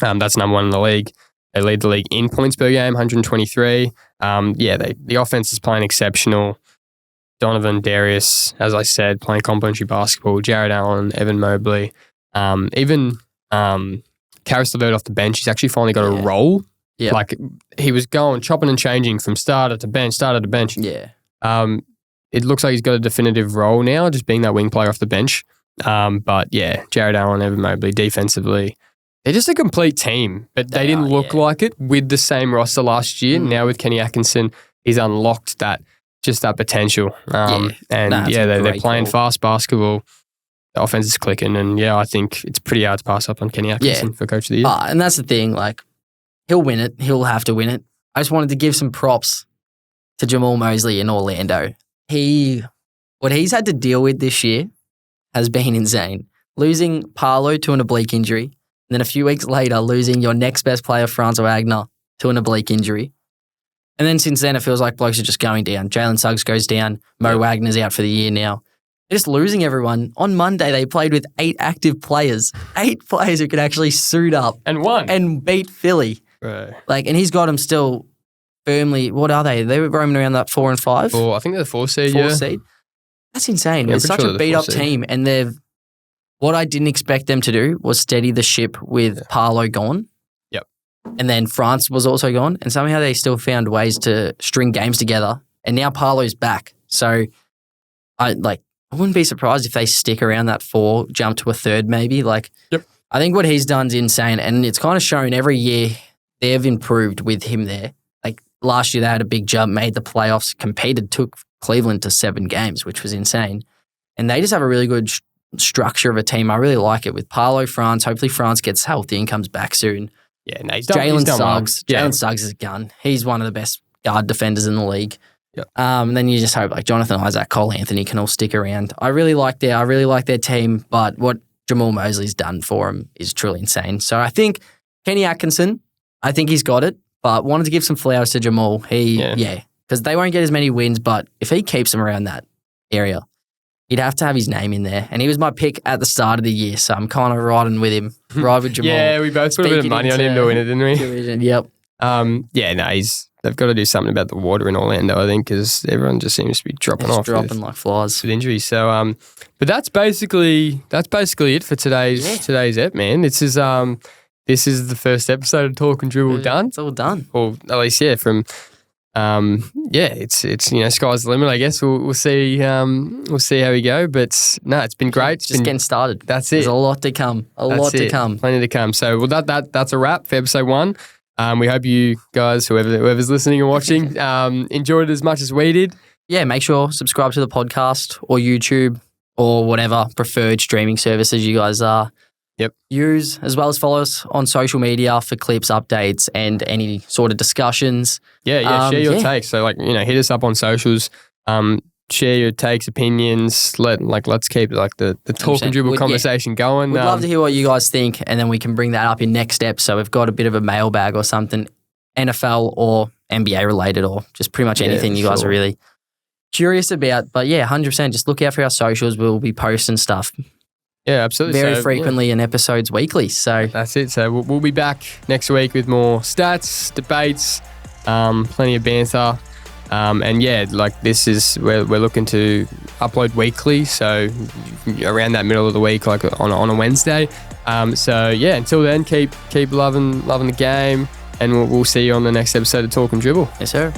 That's number 1 in the league. They lead the league in points per game, 123. The offense is playing exceptional. Donovan, Darius, as I said, playing complementary basketball. Jared Allen, Evan Mobley, even Karis LeVert off the bench. He's actually finally got a role. Yeah. Like, he was going, chopping and changing from starter to bench. Yeah. It looks like he's got a definitive role now, just being that wing player off the bench. But yeah, Jared Allen, Evan Mobley, defensively, they're just a complete team. But they didn't look like it with the same roster last year. Now with Kenny Atkinson, he's unlocked that potential. They're playing fast basketball. The offense is clicking, and I think it's pretty hard to pass up on Kenny Atkinson for Coach of the Year. And that's the thing, like, he'll win it. He'll have to win it. I just wanted to give some props to Jamal Mosley in Orlando. What he's had to deal with this year has been insane. Losing Paolo to an oblique injury, and then a few weeks later, losing your next best player, Franz Wagner, to an oblique injury. And then since then, it feels like blokes are just going down. Jalen Suggs goes down. Mo Wagner's out for the year now. They're just losing everyone. On Monday, they played with 8 active players. 8 players who could actually suit up. And won. And beat Philly. Right. And he's got them still firmly, what are they? They were roaming around that 4 and 5? I think they're the 4 seed, 4 seed. That's insane. It's such a beat-up team. And what I didn't expect them to do was steady the ship with Paolo gone. Yep. And then France was also gone. And somehow they still found ways to string games together. And now Paolo's back. So I wouldn't be surprised if they stick around that 4, jump to a 3rd maybe. I think what he's done is insane. And it's kind of shown every year they've improved with him there. Like, last year they had a big jump, made the playoffs, competed, took Cleveland to 7 games, which was insane. And they just have a really good structure of a team. I really like it with Paolo, France. Hopefully France gets healthy and comes back soon. Yeah, Jalen Suggs. Jalen Suggs is a gun. He's one of the best guard defenders in the league. Yep. And then you just hope Jonathan Isaac, Cole Anthony can all stick around. I really like their team, but what Jamal Mosley's done for him is truly insane. So I think Kenny Atkinson, I think he's got it, but wanted to give some flowers to Jamal. Because they won't get as many wins, but if he keeps them around that area, he'd have to have his name in there. And he was my pick at the start of the year, so I'm kind of riding with him, ride with Jamal. Yeah, we both put a bit of money on him to win it, didn't we? Division, yep. They've got to do something about the water in Orlando, I think, because everyone just seems to be dropping off. Dropping like flies. With injuries. So, but that's basically it for today's ep, man. This is the first episode of Talkin Dribble done. It's all done. Or at least, from it's sky's the limit, I guess. We'll see how we go. But no, it's been great. Just getting started. That's it. There's a lot to come. Plenty to come. So that's a wrap for episode 1. We hope you guys, whoever's listening and watching, enjoyed it as much as we did. Yeah, make sure subscribe to the podcast or YouTube or whatever preferred streaming services you guys Yep. Use as well as follow us on social media for clips, updates, and any sort of discussions. Yeah. Share your takes. So hit us up on socials. Share your takes, opinions. Let's keep the Talkin Dribble conversation going. We'd love to hear what you guys think, and then we can bring that up in next step. So we've got a bit of a mailbag or something, NFL or NBA related, or just pretty much anything you guys are really curious about. But 100%. Just look out for our socials. We'll be posting stuff. Yeah, absolutely. Very frequently and episodes weekly. So that's it. So we'll be back next week with more stats, debates, plenty of banter. This is where we're looking to upload weekly. So around that middle of the week, like on a Wednesday. Until then, keep loving the game, and we'll see you on the next episode of Talkin Dribble. Yes, sir.